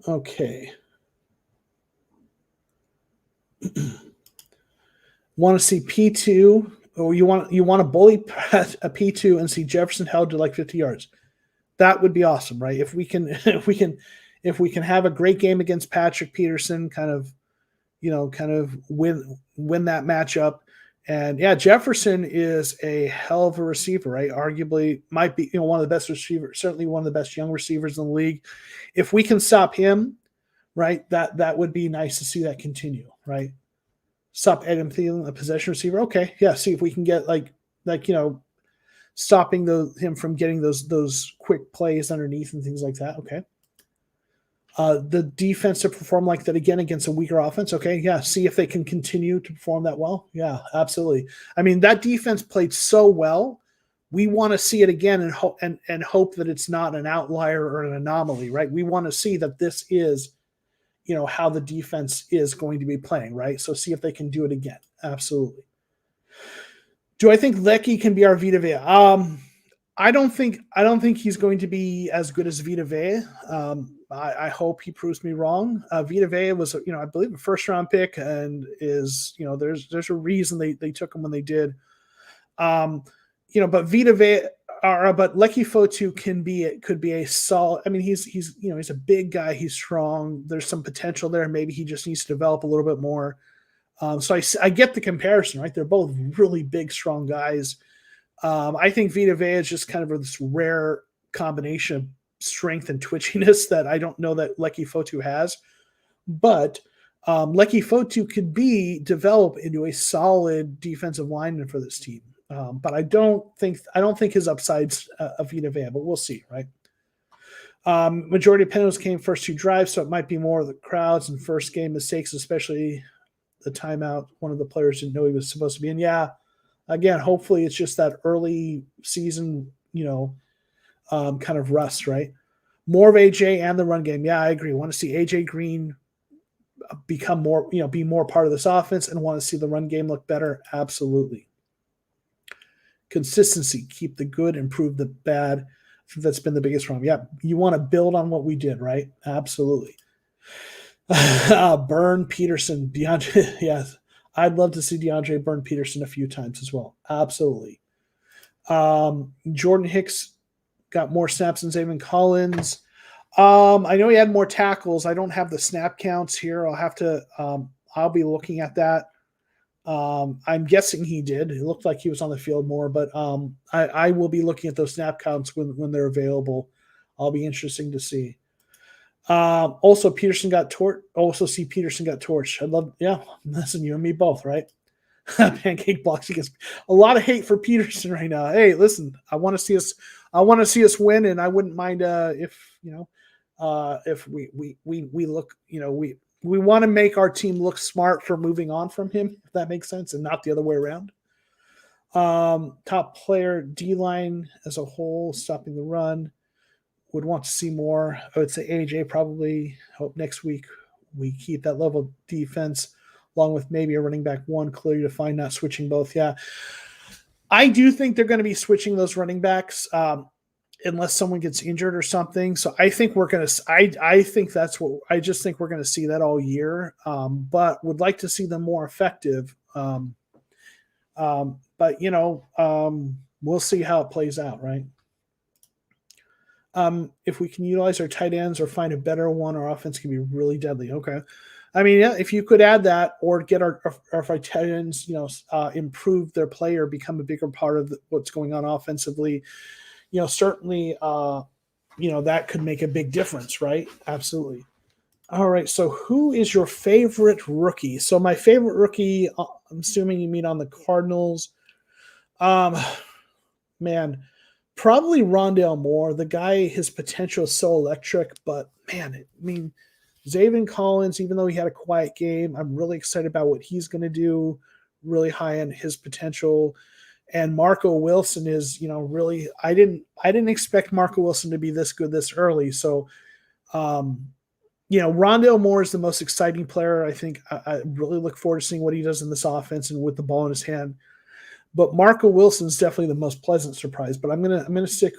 Okay. Want to see P2, or you want to bully a P2 and see Jefferson held to like 50 yards? That would be awesome, right? If we can have a great game against Patrick Peterson, kind of win that matchup. And yeah, Jefferson is a hell of a receiver, right? Arguably might be one of the best receivers, certainly one of the best young receivers in the league. If we can stop him, right, that would be nice to see that continue, right? Stop Adam Thielen, a possession receiver. Okay, yeah. See if we can get stopping him from getting those quick plays underneath and things like that. Okay. The defense to perform like that again against a weaker offense. Okay, yeah. See if they can continue to perform that well. Yeah, absolutely. I mean, that defense played so well. We want to see it again and hope that it's not an outlier or an anomaly, right? We want to see that this is, how the defense is going to be playing, right? So see if they can do it again. Absolutely. Do I think Leckie can be our Vita Vea? I don't think he's going to be as good as Vita Vea. I hope he proves me wrong. Vita Vea was, I believe a first-round pick, and is, there's a reason they took him when they did. But Vita Vea, but Leckie Fotu could be a solid. I mean, he's a big guy. He's strong. There's some potential there. Maybe he just needs to develop a little bit more. So I get the comparison, right? They're both really big, strong guys. I think Vita Vea is just kind of this rare combination of strength and twitchiness that I don't know that Leckie Fotu has. But Leckie Fotu could be developed into a solid defensive lineman for this team. But I don't think his upside's a Vita Vea, but we'll see, right? Majority of penalties came first 2 drives, so it might be more of the crowds and first game mistakes, especially the timeout. One of the players didn't know he was supposed to be in. Yeah, again, hopefully it's just that early season, kind of rust, right? More of AJ and the run game. Yeah, I agree. Want to see AJ Green become more, be more part of this offense, and want to see the run game look better. Absolutely. Consistency, keep the good, improve the bad. I think that's been the biggest problem. Yeah, you want to build on what we did, right? Absolutely. Burn Peterson, DeAndre. Yes, I'd love to see DeAndre burn Peterson a few times as well. Absolutely. Jordan Hicks got more snaps than Zaven Collins. I know he had more tackles. I don't have the snap counts here. I'll have to. I'll be looking at that. I'm guessing he did. It looked like he was on the field more, but I will be looking at those snap counts when they're available. I'll be interesting to see. Also, Peterson got torched. Also, see Peterson got torched. I'd love, listen, you and me both, right? Pancake blocks. He gets a lot of hate for Peterson right now. Hey, listen, I want to see us win, and I wouldn't mind if we look, we want to make our team look smart for moving on from him, if that makes sense, and not the other way around. Top player, D-line as a whole, stopping the run. Would want to see more. I would say AJ probably. Hope next week we keep that level of defense, along with maybe a running back one, clearly defined, not switching both. Yeah. I do think they're going to be switching those running backs unless someone gets injured or something. So I think we're going to, I think that's what, I just think we're going to see that all year, but would like to see them more effective. But, we'll see how it plays out, right? If we can utilize our tight ends or find a better one, our offense can be really deadly. Okay. I mean, yeah, if you could add that or get our tight ends, improve their play or become a bigger part of what's going on offensively, certainly, that could make a big difference, right? Absolutely. All right. So who is your favorite rookie? So my favorite rookie, I'm assuming you mean on the Cardinals. Probably Rondale Moore. The guy, his potential is so electric, but Zaven Collins, even though he had a quiet game, I'm really excited about what he's going to do, really high on his potential. And Marco Wilson is, really, I didn't expect Marco Wilson to be this good this early. So, Rondale Moore is the most exciting player. I think I really look forward to seeing what he does in this offense and with the ball in his hand. But Marco Wilson's definitely the most pleasant surprise. But I'm gonna stick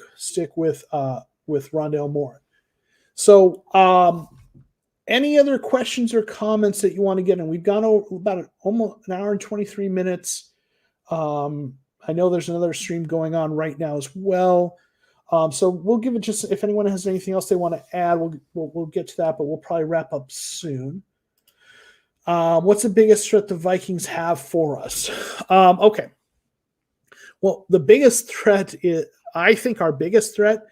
with Rondale Moore. So, any other questions or comments that you want to get in? We've gone over about almost an hour and 23 minutes. I know there's another stream going on right now as well. So we'll give it just, if anyone has anything else they want to add, we'll get to that, but we'll probably wrap up soon. What's the biggest threat the Vikings have for us? Okay. Well, the biggest threat is, I think our biggest threat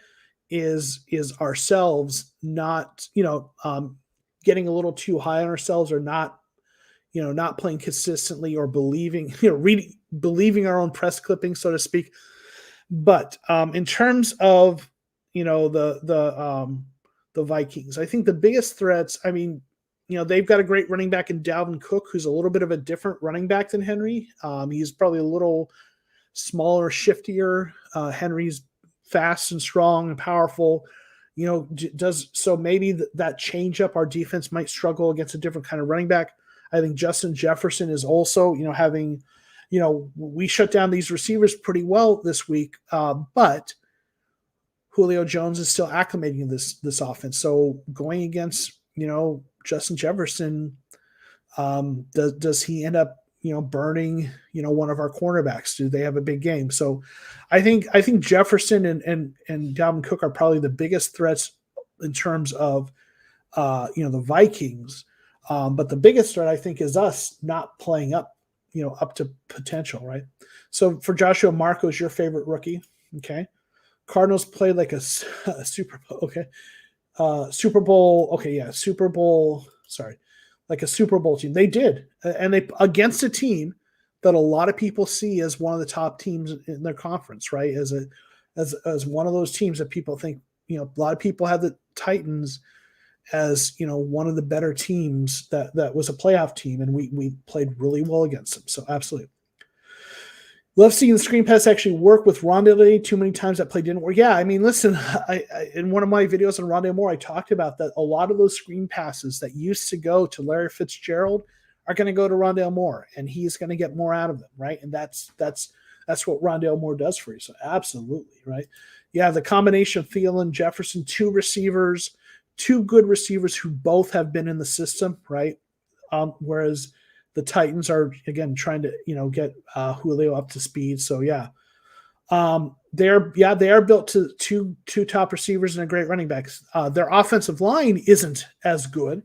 is ourselves not, getting a little too high on ourselves or not playing consistently or believing, believing our own press clipping, so to speak. But in terms of, the Vikings, I think the biggest threats, they've got a great running back in Dalvin Cook, who's a little bit of a different running back than Henry. He's probably a little smaller, shiftier. Henry's fast and strong and powerful. So maybe that change up our defense might struggle against a different kind of running back. I think Justin Jefferson is also, having, we shut down these receivers pretty well this week, but Julio Jones is still acclimating this offense. So going against, Justin Jefferson, does he end up, burning, one of our cornerbacks? Do they have a big game? So I think Jefferson and Dalvin Cook are probably the biggest threats in terms of, the Vikings. But the biggest threat, I think, is us not playing up to potential, right? So for Joshua, Marco's your favorite rookie. Okay. Cardinals played like a Super Bowl. Okay. Super Bowl. Okay. Yeah. Super Bowl. Sorry. Like a Super Bowl team. They did. And they, against a team that a lot of people see as one of the top teams in their conference, right? As one of those teams that people think, a lot of people have the Titans as, one of the better teams that was a playoff team, and we played really well against them. So absolutely. Love seeing the screen pass actually work with Rondale. Too many times that play didn't work. Yeah, I mean, listen, in one of my videos on Rondale Moore, I talked about that a lot of those screen passes that used to go to Larry Fitzgerald are going to go to Rondale Moore, and he's going to get more out of them, right? And that's what Rondale Moore does for you. So absolutely, right? Yeah, the combination of Thielen, Jefferson, two good receivers who both have been in the system, right? Whereas the Titans are, again, trying to, get Julio up to speed. So yeah, they are built to two top receivers and a great running backs. Their offensive line isn't as good,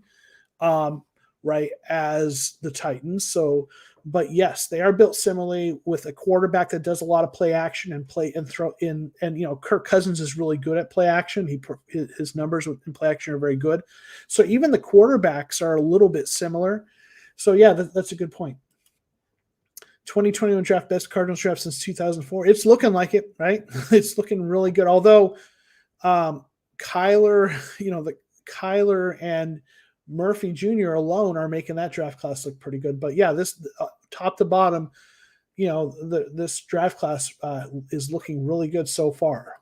right, as the Titans. So, but yes, they are built similarly with a quarterback that does a lot of play action and throw in. And Kirk Cousins is really good at play action. His numbers in play action are very good. So even the quarterbacks are a little bit similar. So yeah, that's a good point. 2021 draft, best Cardinals draft since 2004. It's looking like it, right? It's looking really good. Although Kyler and Murphy Jr. alone are making that draft class look pretty good. But yeah, this top to bottom, this draft class is looking really good so far.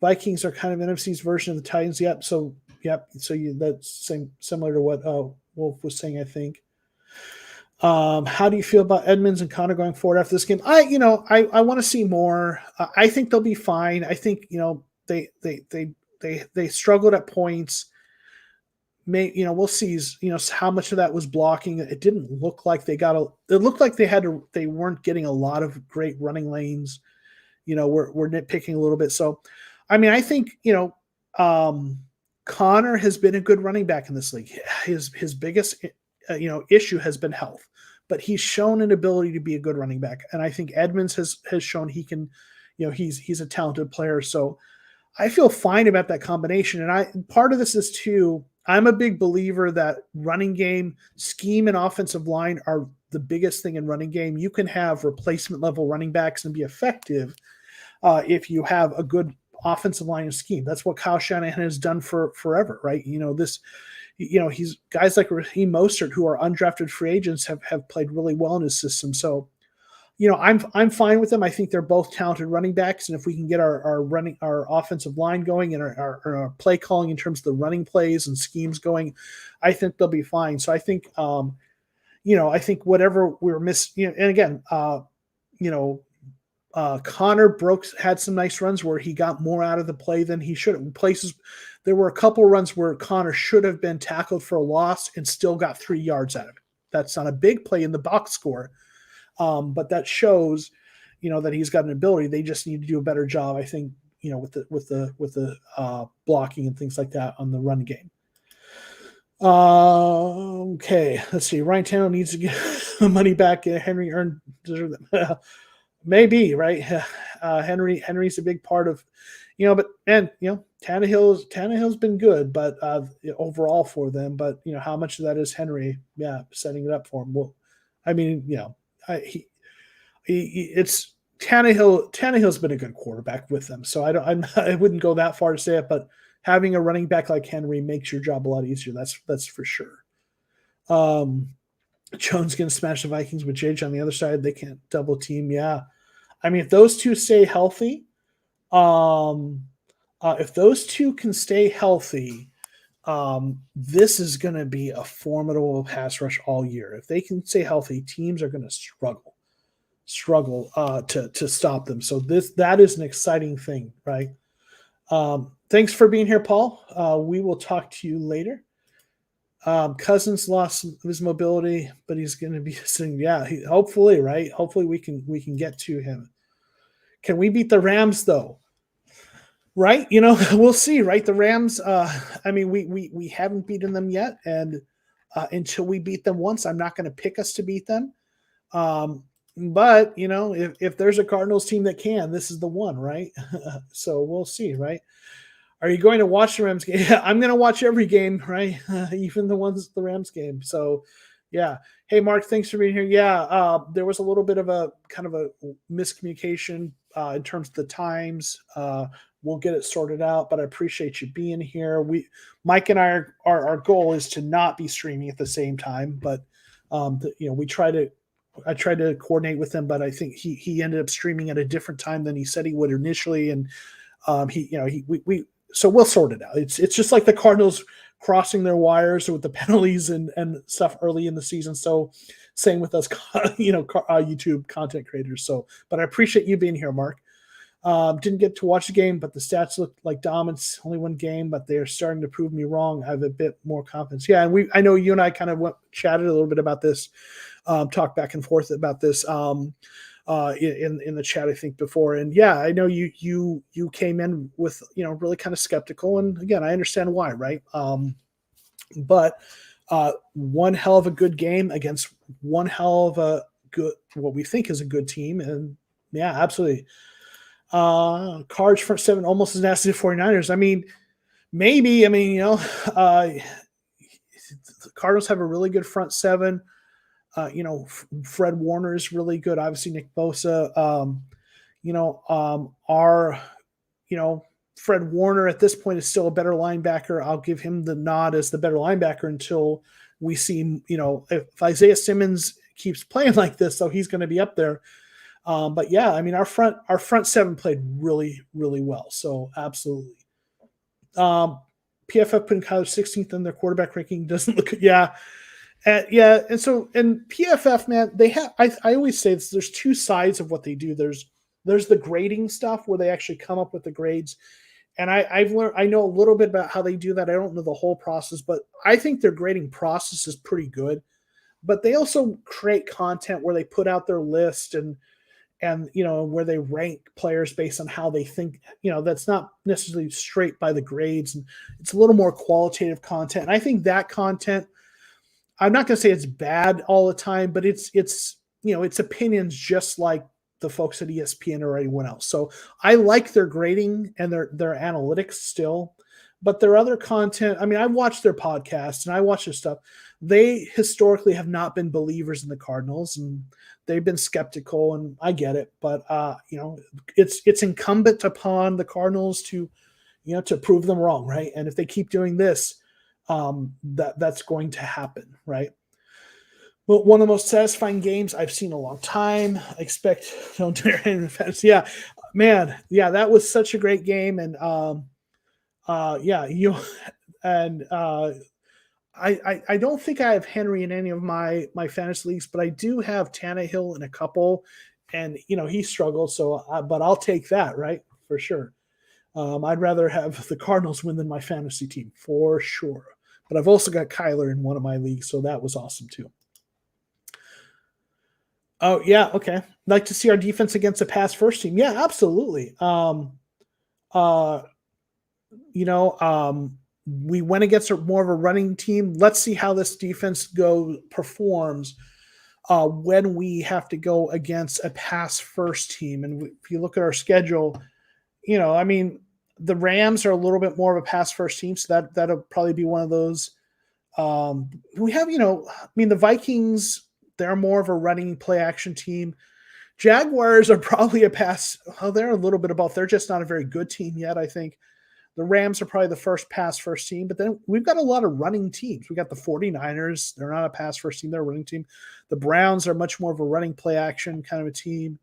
Vikings are kind of NFC's version of the Titans. Yep. So that's similar to what Wolf was saying, I think. How do you feel about Edmonds and Connor going forward after this game? I want to see more. I think they'll be fine. I think they struggled at points. We'll see. How much of that was blocking. It didn't look like they got It looked like they weren't getting a lot of great running lanes. We're nitpicking a little bit. So, I mean, I think Connor has been a good running back in this league. His biggest issue has been health, but he's shown an ability to be a good running back. And I think Edmonds has shown he can, he's a talented player. So I feel fine about that combination. And part of this is too, I'm a big believer that running game scheme and offensive line are the biggest thing in running game. You can have replacement level running backs and be effective if you have a good offensive line and scheme. That's what Kyle Shanahan has done for forever, right? He's guys like Raheem Mostert, who are undrafted free agents, have played really well in his system. So, I'm fine with them. I think they're both talented running backs, and if we can get our offensive line going and our play calling in terms of the running plays and schemes going, I think they'll be fine. So I think, I think whatever we're missing, and again, Connor Brooks had some nice runs where he got more out of the play than he should have. There were a couple runs where Connor should have been tackled for a loss and still got 3 yards out of it. That's not a big play in the box score, but that shows, that he's got an ability. They just need to do a better job, I think, with the blocking and things like that on the run game. Okay, let's see. Ryan Tannehill needs to get money back. Henry earned deserve that. Maybe, right? Henry's a big part of, Tannehill's been good, but overall for them. But how much of that is Henry? Yeah, setting it up for him. Well, I mean, it's Tannehill. Tannehill's been a good quarterback with them, so I wouldn't go that far to say it, but having a running back like Henry makes your job a lot easier. That's for sure. Jones going to smash the Vikings with JJ on the other side. They can't double team. Yeah. I mean, if those two stay healthy, if those two can stay healthy, this is going to be a formidable pass rush all year. If they can stay healthy, teams are going to struggle to stop them. So that is an exciting thing, right? Thanks for being here, Paul. We will talk to you later. Cousins lost his mobility, but he's going to be saying, hopefully, right? Hopefully we can get to him. Can we beat the Rams though? Right? We'll see, right? The Rams, we haven't beaten them yet. And until we beat them once, I'm not going to pick us to beat them. But if there's a Cardinals team that can, this is the one, right? So we'll see, right? Are you going to watch the Rams game? Yeah, I'm going to watch every game, right? Even the Rams game. So Yeah. Hey, Mark, thanks for being here. Yeah, there was a little bit of a kind of a miscommunication in terms of the times. We'll get it sorted out, but I appreciate you being here. Mike and I our goal is to not be streaming at the same time, but we I tried to coordinate with him, but I think he ended up streaming at a different time than he said he would initially, and so we'll sort it out. It's just like the Cardinals crossing their wires with the penalties and stuff early in the season. So same with us, YouTube content creators. So, but I appreciate you being here, Mark. Didn't get to watch the game, but the stats look like dominance. Only one game, but they are starting to prove me wrong. I have a bit more confidence. Yeah, and I know you and I kind of chatted a little bit about this, talked back and forth about this in the chat, I think, before. And yeah, I know you came in with really kind of skeptical, and again, I understand why, right? But one hell of a good game against one hell of a good, what we think is a good team, and yeah, absolutely. Cards front seven almost as nasty as 49ers. I mean, maybe. The Cardinals have a really good front seven. Fred Warner is really good. Obviously, Nick Bosa. Fred Warner at this point is still a better linebacker. I'll give him the nod as the better linebacker until we see, if Isaiah Simmons keeps playing like this, so he's going to be up there. But yeah, I mean, our front seven played really, really well. So absolutely. PFF putting Kyler 16th in their quarterback ranking doesn't look good. Yeah. And PFF, man, they have, I always say this, there's two sides of what they do. There's the grading stuff where they actually come up with the grades. And I've learned, I know a little bit about how they do that. I don't know the whole process, but I think their grading process is pretty good. But they also create content where they put out their list and where they rank players based on how they think, that's not necessarily straight by the grades. And it's a little more qualitative content. And I think that content, I'm not going to say it's bad all the time, but it's opinions just like the folks at ESPN or anyone else. So I like their grading and their analytics still, but their other content, I mean, I watched their podcast and I watch their stuff. They historically have not been believers in the Cardinals, and they've been skeptical, and I get it, but it's incumbent upon the Cardinals to prove them wrong, right? And if they keep doing this, that's going to happen, right? Well, one of the most satisfying games I've seen in a long time. I expect yeah, man, yeah, that was such a great game, and I don't think I have Henry in any of my fantasy leagues, but I do have Tannehill in a couple, and he struggled. So, but I'll take that, right, for sure. I'd rather have the Cardinals win than my fantasy team for sure. But I've also got Kyler in one of my leagues, so that was awesome too. Oh yeah, okay. Like to see our defense against a pass first team. Yeah, absolutely. We went against more of a running team. Let's see how this defense performs when we have to go against a pass first team. And if you look at our schedule, the Rams are a little bit more of a pass first team, so that'll probably be one of those. We have, the Vikings, they're more of a running play action team. Jaguars are probably a pass. Oh, they're a little bit of both. They're just not a very good team yet, I think. The Rams are probably the first pass first team, but then we've got a lot of running teams. We got the 49ers. They're not a pass first team. They're a running team. The Browns are much more of a running play action kind of a team.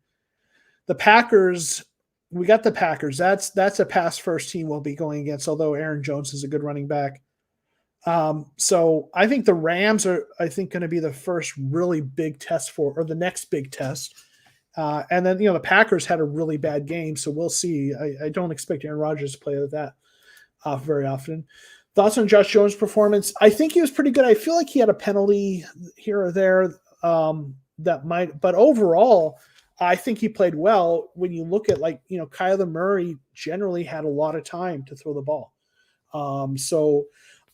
The Packers, we got the Packers. That's a pass first team we'll be going against, although Aaron Jones is a good running back. So I think the Rams are, going to be the first really big test or the next big test. And then, the Packers had a really bad game, so we'll see. I don't expect Aaron Rodgers to play with that very often. Thoughts on Josh Jones' performance? I think he was pretty good. I feel like he had a penalty here or there but overall, I think he played well. When you look at Kyler Murray generally had a lot of time to throw the ball. So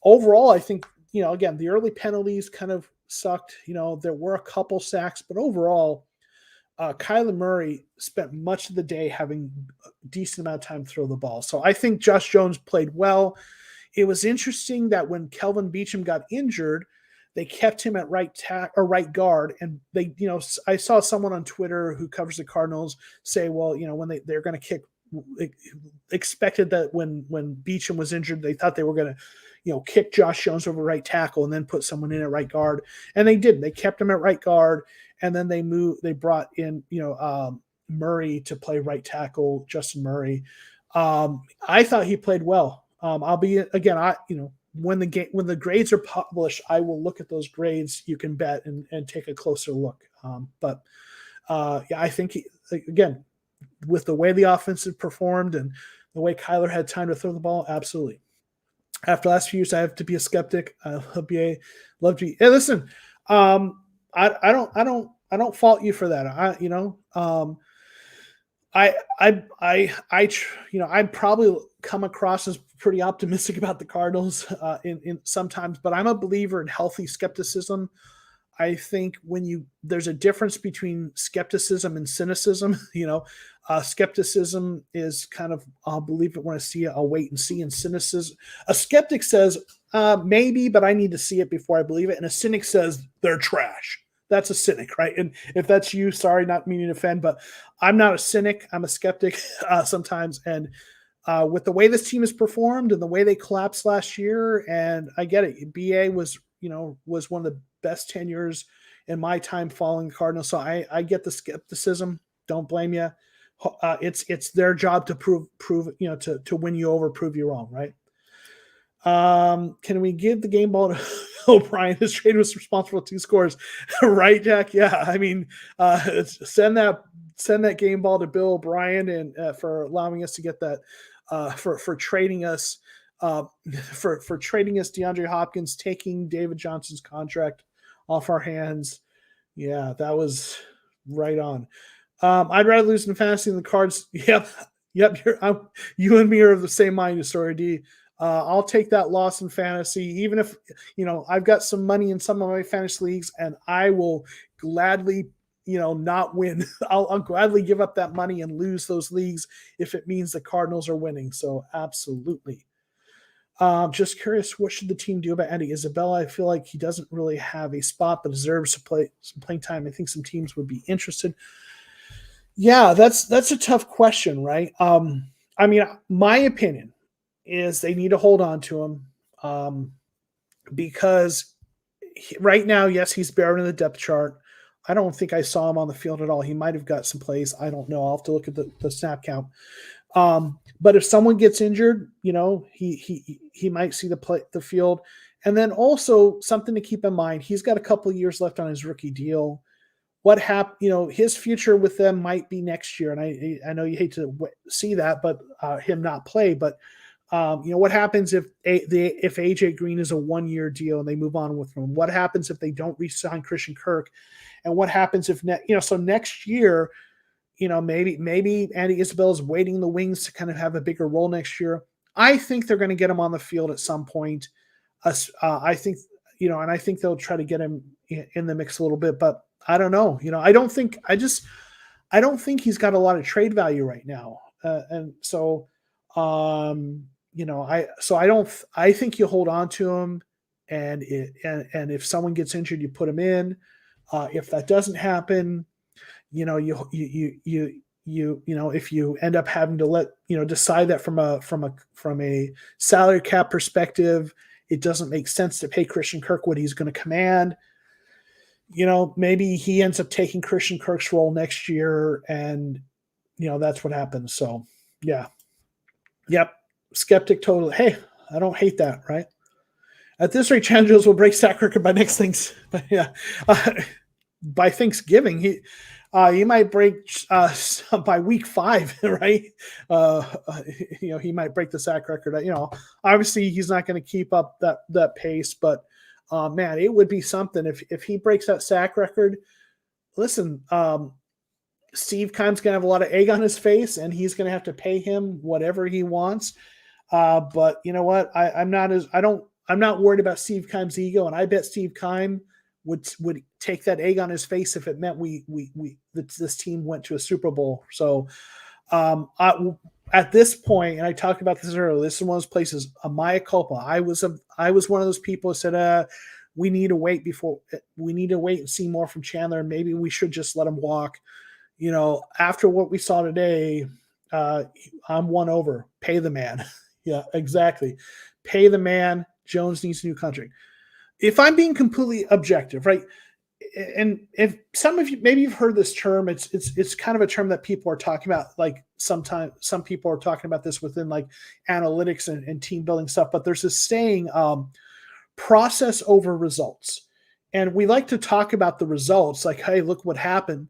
overall, I think, again, the early penalties kind of sucked. There were a couple sacks, but overall, Kyler Murray spent much of the day having a decent amount of time to throw the ball. So I think Josh Jones played well. It was interesting that when Kelvin Beachum got injured, they kept him at right guard, and they, I saw someone on Twitter who covers the Cardinals say, well, when they're going to kick, expected that when Beachum was injured, they thought they were going to, kick Josh Jones over right tackle and then put someone in at right guard, and they didn't. They kept him at right guard, and then they brought in, Murray to play right tackle, Justin Murray. I thought he played well. I'll be, again, when the grades are published, I will look at those grades. You can bet and take a closer look. But I think again, with the way the offense had performed and the way Kyler had time to throw the ball, absolutely. After the last few years, I have to be a skeptic. Love to be. Hey, listen, I don't fault you for that. I'd probably come across as pretty optimistic about the Cardinals in sometimes, but I'm a believer in healthy skepticism. I think there's a difference between skepticism and cynicism. Skepticism is kind of, I'll believe it when I see it, I'll wait and see. And cynicism, a skeptic says, maybe, but I need to see it before I believe it. And a cynic says they're trash. That's a cynic, right? And if that's you, sorry, not meaning to offend, but I'm not a cynic. I'm a skeptic sometimes. And with the way this team has performed and the way they collapsed last year, and I get it, BA was one of the best tenures in my time following the Cardinals. So I get the skepticism. Don't blame you. It's their job to prove to win you over, prove you wrong, right? Can we give the game ball to O'Brien? His trade was responsible for 2 scores, right, Jack? Yeah, I mean, send that game ball to Bill O'Brien and for allowing us to get that, for trading us, for trading us DeAndre Hopkins, taking David Johnson's contract off our hands. Yeah, that was right on. I'd rather lose in fantasy than the Cards. Yep. You and me are of the same mind, Story D. I'll take that loss in fantasy, even if, I've got some money in some of my fantasy leagues, and I will gladly, not win. I'll gladly give up that money and lose those leagues if it means the Cardinals are winning. So absolutely. Just curious, what should the team do about Andy Isabella? I feel like he doesn't really have a spot, but deserves to play some playing time. I think some teams would be interested. Yeah, that's a tough question, right? I mean, my opinion is they need to hold on to him because right now, yes, he's buried in the depth chart. I don't think I saw him on the field at all. He might have got some plays. I don't know. I'll have to look at the snap count. But if someone gets injured, he might see the field. And then also something to keep in mind, he's got a couple of years left on his rookie deal. What happened, his future with them might be next year. And I know you hate to see that, but him not play, but what happens if AJ Green is a 1-year deal and they move on with him? What happens if they don't re-sign Christian Kirk? And what happens if so next year, maybe Andy Isabella is waiting in the wings to kind of have a bigger role next year. I think they're going to get him on the field at some point. I think, and I think they'll try to get him in the mix a little bit, but I don't know. I don't think he's got a lot of trade value right now. And so, I think you hold on to him, and if someone gets injured, you put him in. If that doesn't happen, if you end up having to decide that from a salary cap perspective, it doesn't make sense to pay Christian Kirk what he's going to command. Maybe he ends up taking Christian Kirk's role next year, and that's what happens. So yeah. Yep. Skeptic totally. Hey, I don't hate that, right? At this rate, Chandler Jones will break sack record by next things. But yeah, by Thanksgiving, he might break by week 5, right? He might break the sack record. Obviously he's not going to keep up that pace, but man, it would be something if he breaks that sack record. Listen, Steve Keim's going to have a lot of egg on his face, and he's going to have to pay him whatever he wants. But you know what? I'm not worried about Steve Keim's ego, and I bet Steve Keim would take that egg on his face if it meant this team went to a Super Bowl. So at this point, and I talked about this earlier, this is one of those places, a mea culpa. I was one of those people who said, we need to wait and see more from Chandler. And maybe we should just let him walk. After what we saw today, I'm won over. Pay the man. Yeah, exactly. Pay the man. Jones needs a new contract. If I'm being completely objective, right? And if some of you, maybe you've heard this term, it's kind of a term that people are talking about. Like sometimes some people are talking about this within like analytics and team building stuff, but there's this saying, process over results. And we like to talk about the results like, hey, look what happened.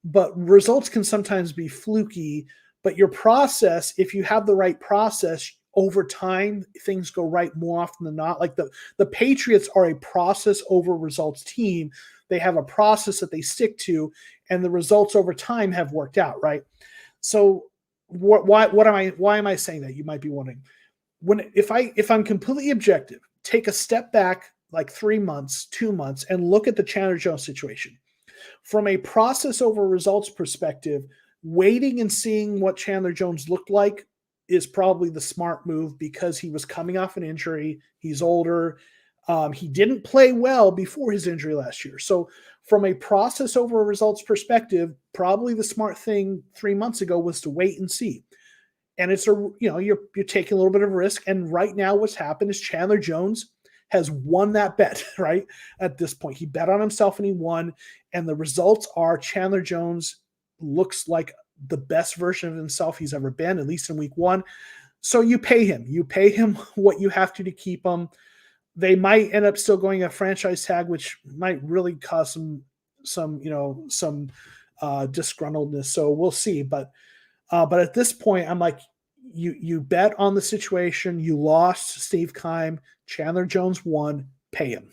But results can sometimes be fluky, but your process, if you have the right process over time, things go right more often than not. Like the Patriots are a process over results team. They have a process that they stick to, and the results over time have worked out, right? So why am I saying that? You might be wondering. If I'm completely objective, take a step back like 3 months, 2 months, and look at the Chandler Jones situation. From a process over results perspective, waiting and seeing what Chandler Jones looked like is probably the smart move because he was coming off an injury. He's older. He didn't play well before his injury last year. So from a process over results perspective, probably the smart thing 3 months ago was to wait and see. And it's you're taking a little bit of a risk. And right now what's happened is Chandler Jones has won that bet, right? At this point, he bet on himself and he won. And the results are Chandler Jones looks like the best version of himself he's ever been, at least in week 1. So you pay him. You pay him what you have to keep him. They might end up still going a franchise tag, which might really cause some disgruntledness. So we'll see. But at this point, I'm like, you bet on the situation. You lost Steve Keim. Chandler Jones won. Pay him.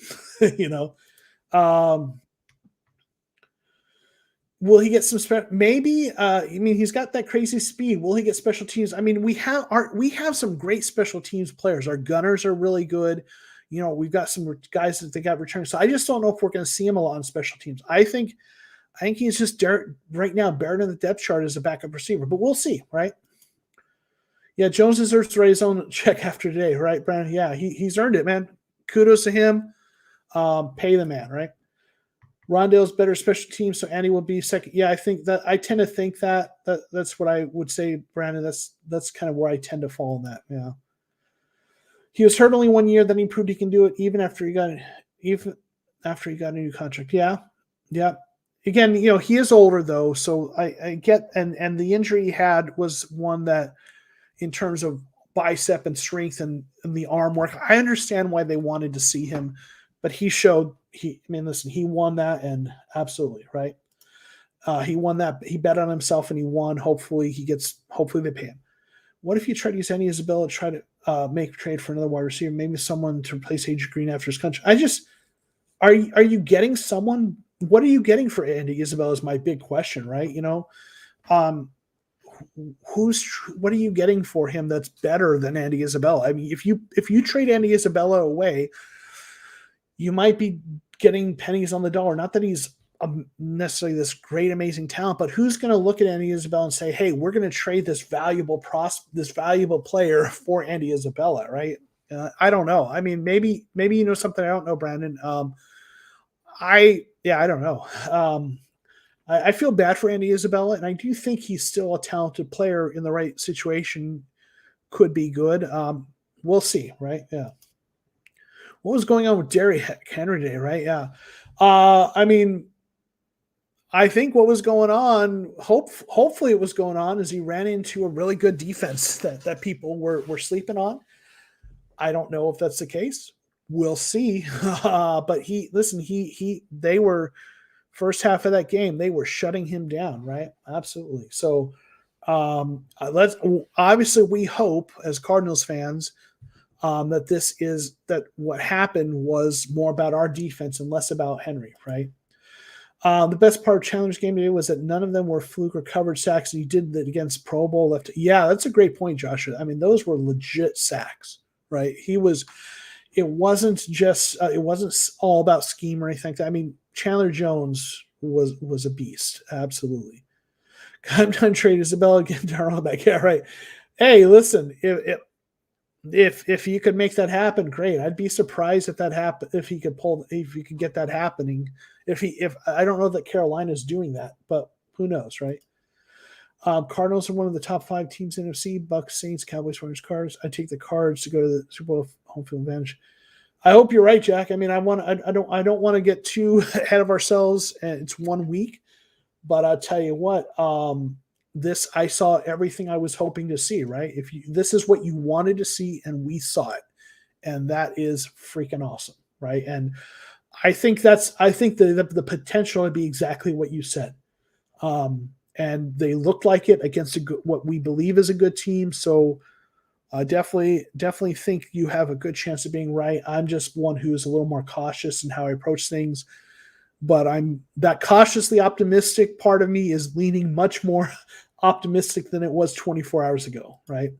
Will he get some maybe? He's got that crazy speed. Will he get special teams? I mean, we have some great special teams players. Our gunners are really good. We've got some guys that they got returned. So I just don't know if we're going to see him a lot on special teams. I think he's just right now buried in the depth chart as a backup receiver, but we'll see, right? Yeah, Jones deserves to raise his own check after today, right, Brandon? Yeah, he's earned it, man. Kudos to him. Pay the man, right? Rondale's better special teams, so Andy will be second. Yeah, I think that I tend to think that's what I would say, Brandon. That's kind of where I tend to fall in that. Yeah. He was hurt only 1 year, then he proved he can do it even after he got a new contract. Yeah. Yeah. Again, he is older though, so I get and the injury he had was one that in terms of bicep and strength and the arm work, I understand why they wanted to see him, but he won that, and absolutely, right? He won that. He bet on himself and he won. Hopefully they pay him. What if you try to use any Isabella to try to make a trade for another wide receiver, maybe someone to replace AJ Green after his contract? Are you getting someone? What are you getting for Andy Isabella is my big question, right? What are you getting for him that's better than Andy Isabella? I mean, if you trade Andy Isabella away, you might be getting pennies on the dollar. Not that he's necessarily this great, amazing talent, but who's going to look at Andy Isabella and say, "Hey, we're going to trade this valuable player for Andy Isabella," right? I don't know. I mean, maybe you know something I don't know, Brandon. I don't know. I feel bad for Andy Isabella, and I do think he's still a talented player in the right situation. Could be good. We'll see, right? Yeah. What was going on with Derrick Henry today, right? Yeah. I think what was going on, hopefully it was going on, is he ran into a really good defense that people were sleeping on. I don't know if that's the case. We'll see. But they were first half of that game, they were shutting him down, right? Absolutely. So obviously we hope as Cardinals fans that what happened was more about our defense and less about Henry, right? The best part of Chandler's game today was that none of them were fluke or covered sacks, and he did that against Pro Bowl left. Yeah, that's a great point, Joshua. I mean, those were legit sacks, right? It wasn't all about scheme or anything like that. I mean, Chandler Jones was a beast, absolutely. I'm trying to trade Isabella again to back. Yeah, right. Hey, listen, if you could make that happen, great. I'd be surprised if that happened, if he could get that happening. If I don't know that Carolina's doing that, but who knows, right? Cardinals are one of the top 5 teams in NFC. Bucks, Saints, Cowboys, 49ers, Cards. I take the Cards to go to the Super Bowl home field advantage. I hope you're right, Jack. I mean, I don't want to get too ahead of ourselves. And it's 1 week, but I'll tell you what. I saw everything I was hoping to see. Right? This is what you wanted to see, and we saw it, and that is freaking awesome, right? And I think the potential would be exactly what you said. And they looked like it against what we believe is a good team. So definitely think you have a good chance of being right. I'm just one who is a little more cautious in how I approach things. But that cautiously optimistic part of me is leaning much more optimistic than it was 24 hours ago, right?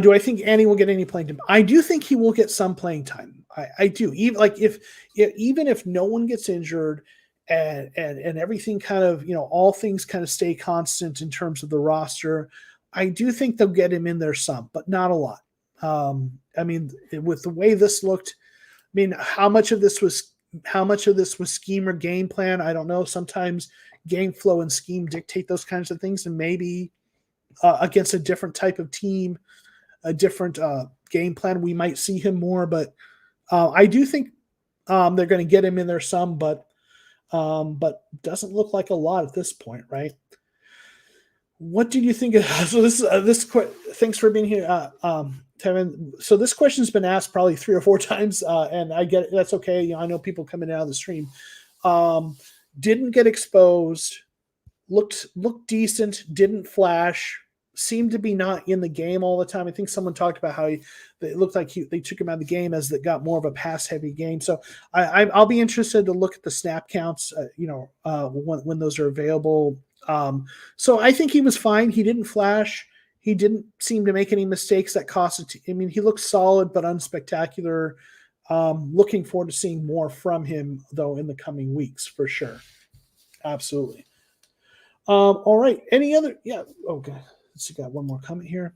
Do I think Andy will get any playing time? I do think he will get some playing time. I do. Even if no one gets injured and everything kind of, all things kind of stay constant in terms of the roster, I do think they'll get him in there some, but not a lot. I mean, with the way this looked, I mean, how much of this was scheme or game plan? I don't know. Sometimes game flow and scheme dictate those kinds of things, and maybe against a different type of team, a different game plan, we might see him more. But I do think they're going to get him in there some, but doesn't look like a lot at this point, right? What did you think of this? Thanks for being here, Kevin. So this question's been asked probably 3 or 4 times, and I get it. That's okay. I know people coming out of the stream. Didn't get exposed. Looked decent. Didn't flash. Seemed to be not in the game all the time. I think someone talked about how it looked like they took him out of the game as that got more of a pass-heavy game. So I'll be interested to look at the snap counts, when those are available. So I think he was fine. He didn't flash. He didn't seem to make any mistakes that cost it. I mean, he looked solid but unspectacular. Looking forward to seeing more from him, though, in the coming weeks for sure. Absolutely. All right. Any other? Yeah. Okay. Let's see. Got one more comment here.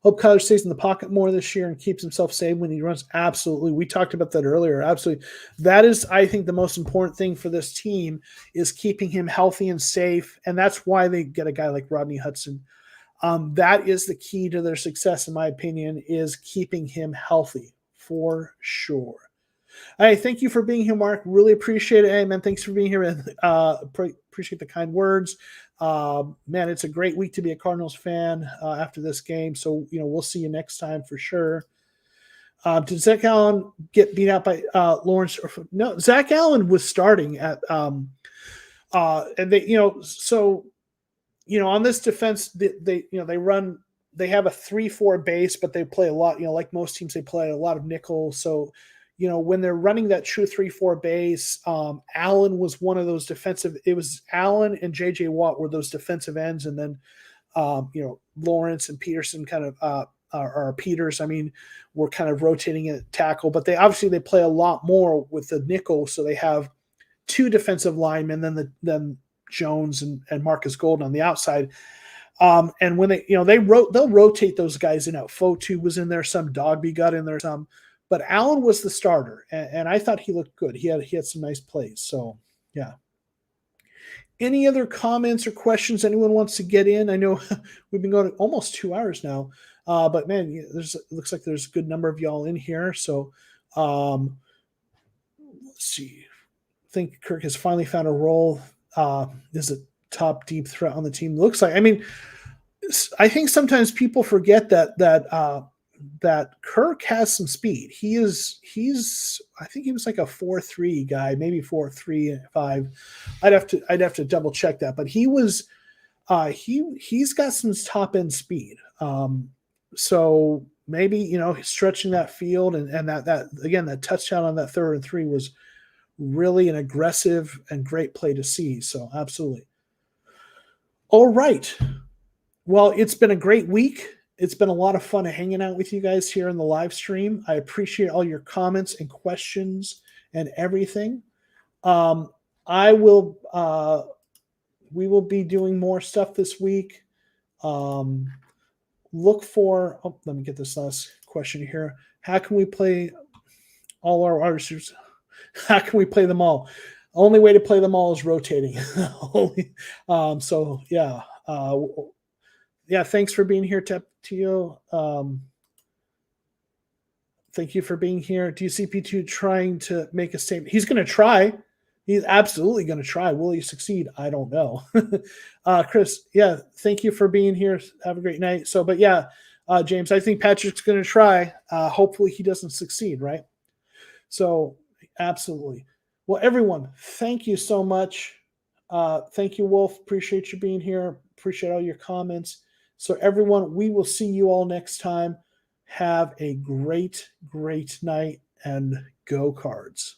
Hope Kyler stays in the pocket more this year and keeps himself safe when he runs. Absolutely. We talked about that earlier. Absolutely. That is, I think, the most important thing for this team is keeping him healthy and safe. And that's why they get a guy like Rodney Hudson. That is the key to their success, in my opinion, is keeping him healthy for sure. Hey, thank you for being here, Mark. Really appreciate it. Hey, man, thanks for being here. Appreciate the kind words. Man, it's a great week to be a Cardinals fan after this game. So, we'll see you next time for sure. Did Zach Allen get beat out by Lawrence? No, Zach Allen was starting at and they, on this defense, they have a 3-4 base, but they play a lot, like most teams, they play a lot of nickel. So, when they're running that true 3-4 base, Allen was one of those defensive. It was Allen and J.J. Watt were those defensive ends, and then Lawrence and Peterson kind of or Peters. I mean, were kind of rotating at tackle, but they play a lot more with the nickel, so they have 2 defensive linemen, then Jones and Marcus Golden on the outside. And when they'll rotate those guys in out. Fotu was in there, some Dogby got in there, some. But Allen was the starter, and I thought he looked good. He had some nice plays. So, yeah. Any other comments or questions anyone wants to get in? I know we've been going almost 2 hours now, but man, it looks like there's a good number of y'all in here. So, let's see. I think Kirk has finally found a role. Is a top deep threat on the team. Looks like. I mean, I think sometimes people forget that Kirk has some speed. He's I think he was like a 4.3 guy, maybe 4.35. I'd have to double check that, but he was he's got some top end speed. So maybe stretching that field and that again, that touchdown on that 3rd and 3 was really an aggressive and great play to see. So absolutely. All right. Well, it's been a great week. It's been a lot of fun hanging out with you guys here in the live stream. I appreciate all your comments and questions and everything. We will be doing more stuff this week. look for, let me get this last question here. How can we play all our artists? How can we play them all? Only way to play them all is rotating. So yeah. Yeah, thanks for being here, Tio. Thank you for being here. Do you see P2 trying to make a statement? He's going to try. He's absolutely going to try. Will he succeed? I don't know. Chris, yeah, thank you for being here. Have a great night. So, but yeah, James, I think Patrick's going to try. Hopefully he doesn't succeed, right? So, absolutely. Well, everyone, thank you so much. Thank you, Wolf. Appreciate you being here. Appreciate all your comments. So, everyone, we will see you all next time. Have a great, great night and go Cards.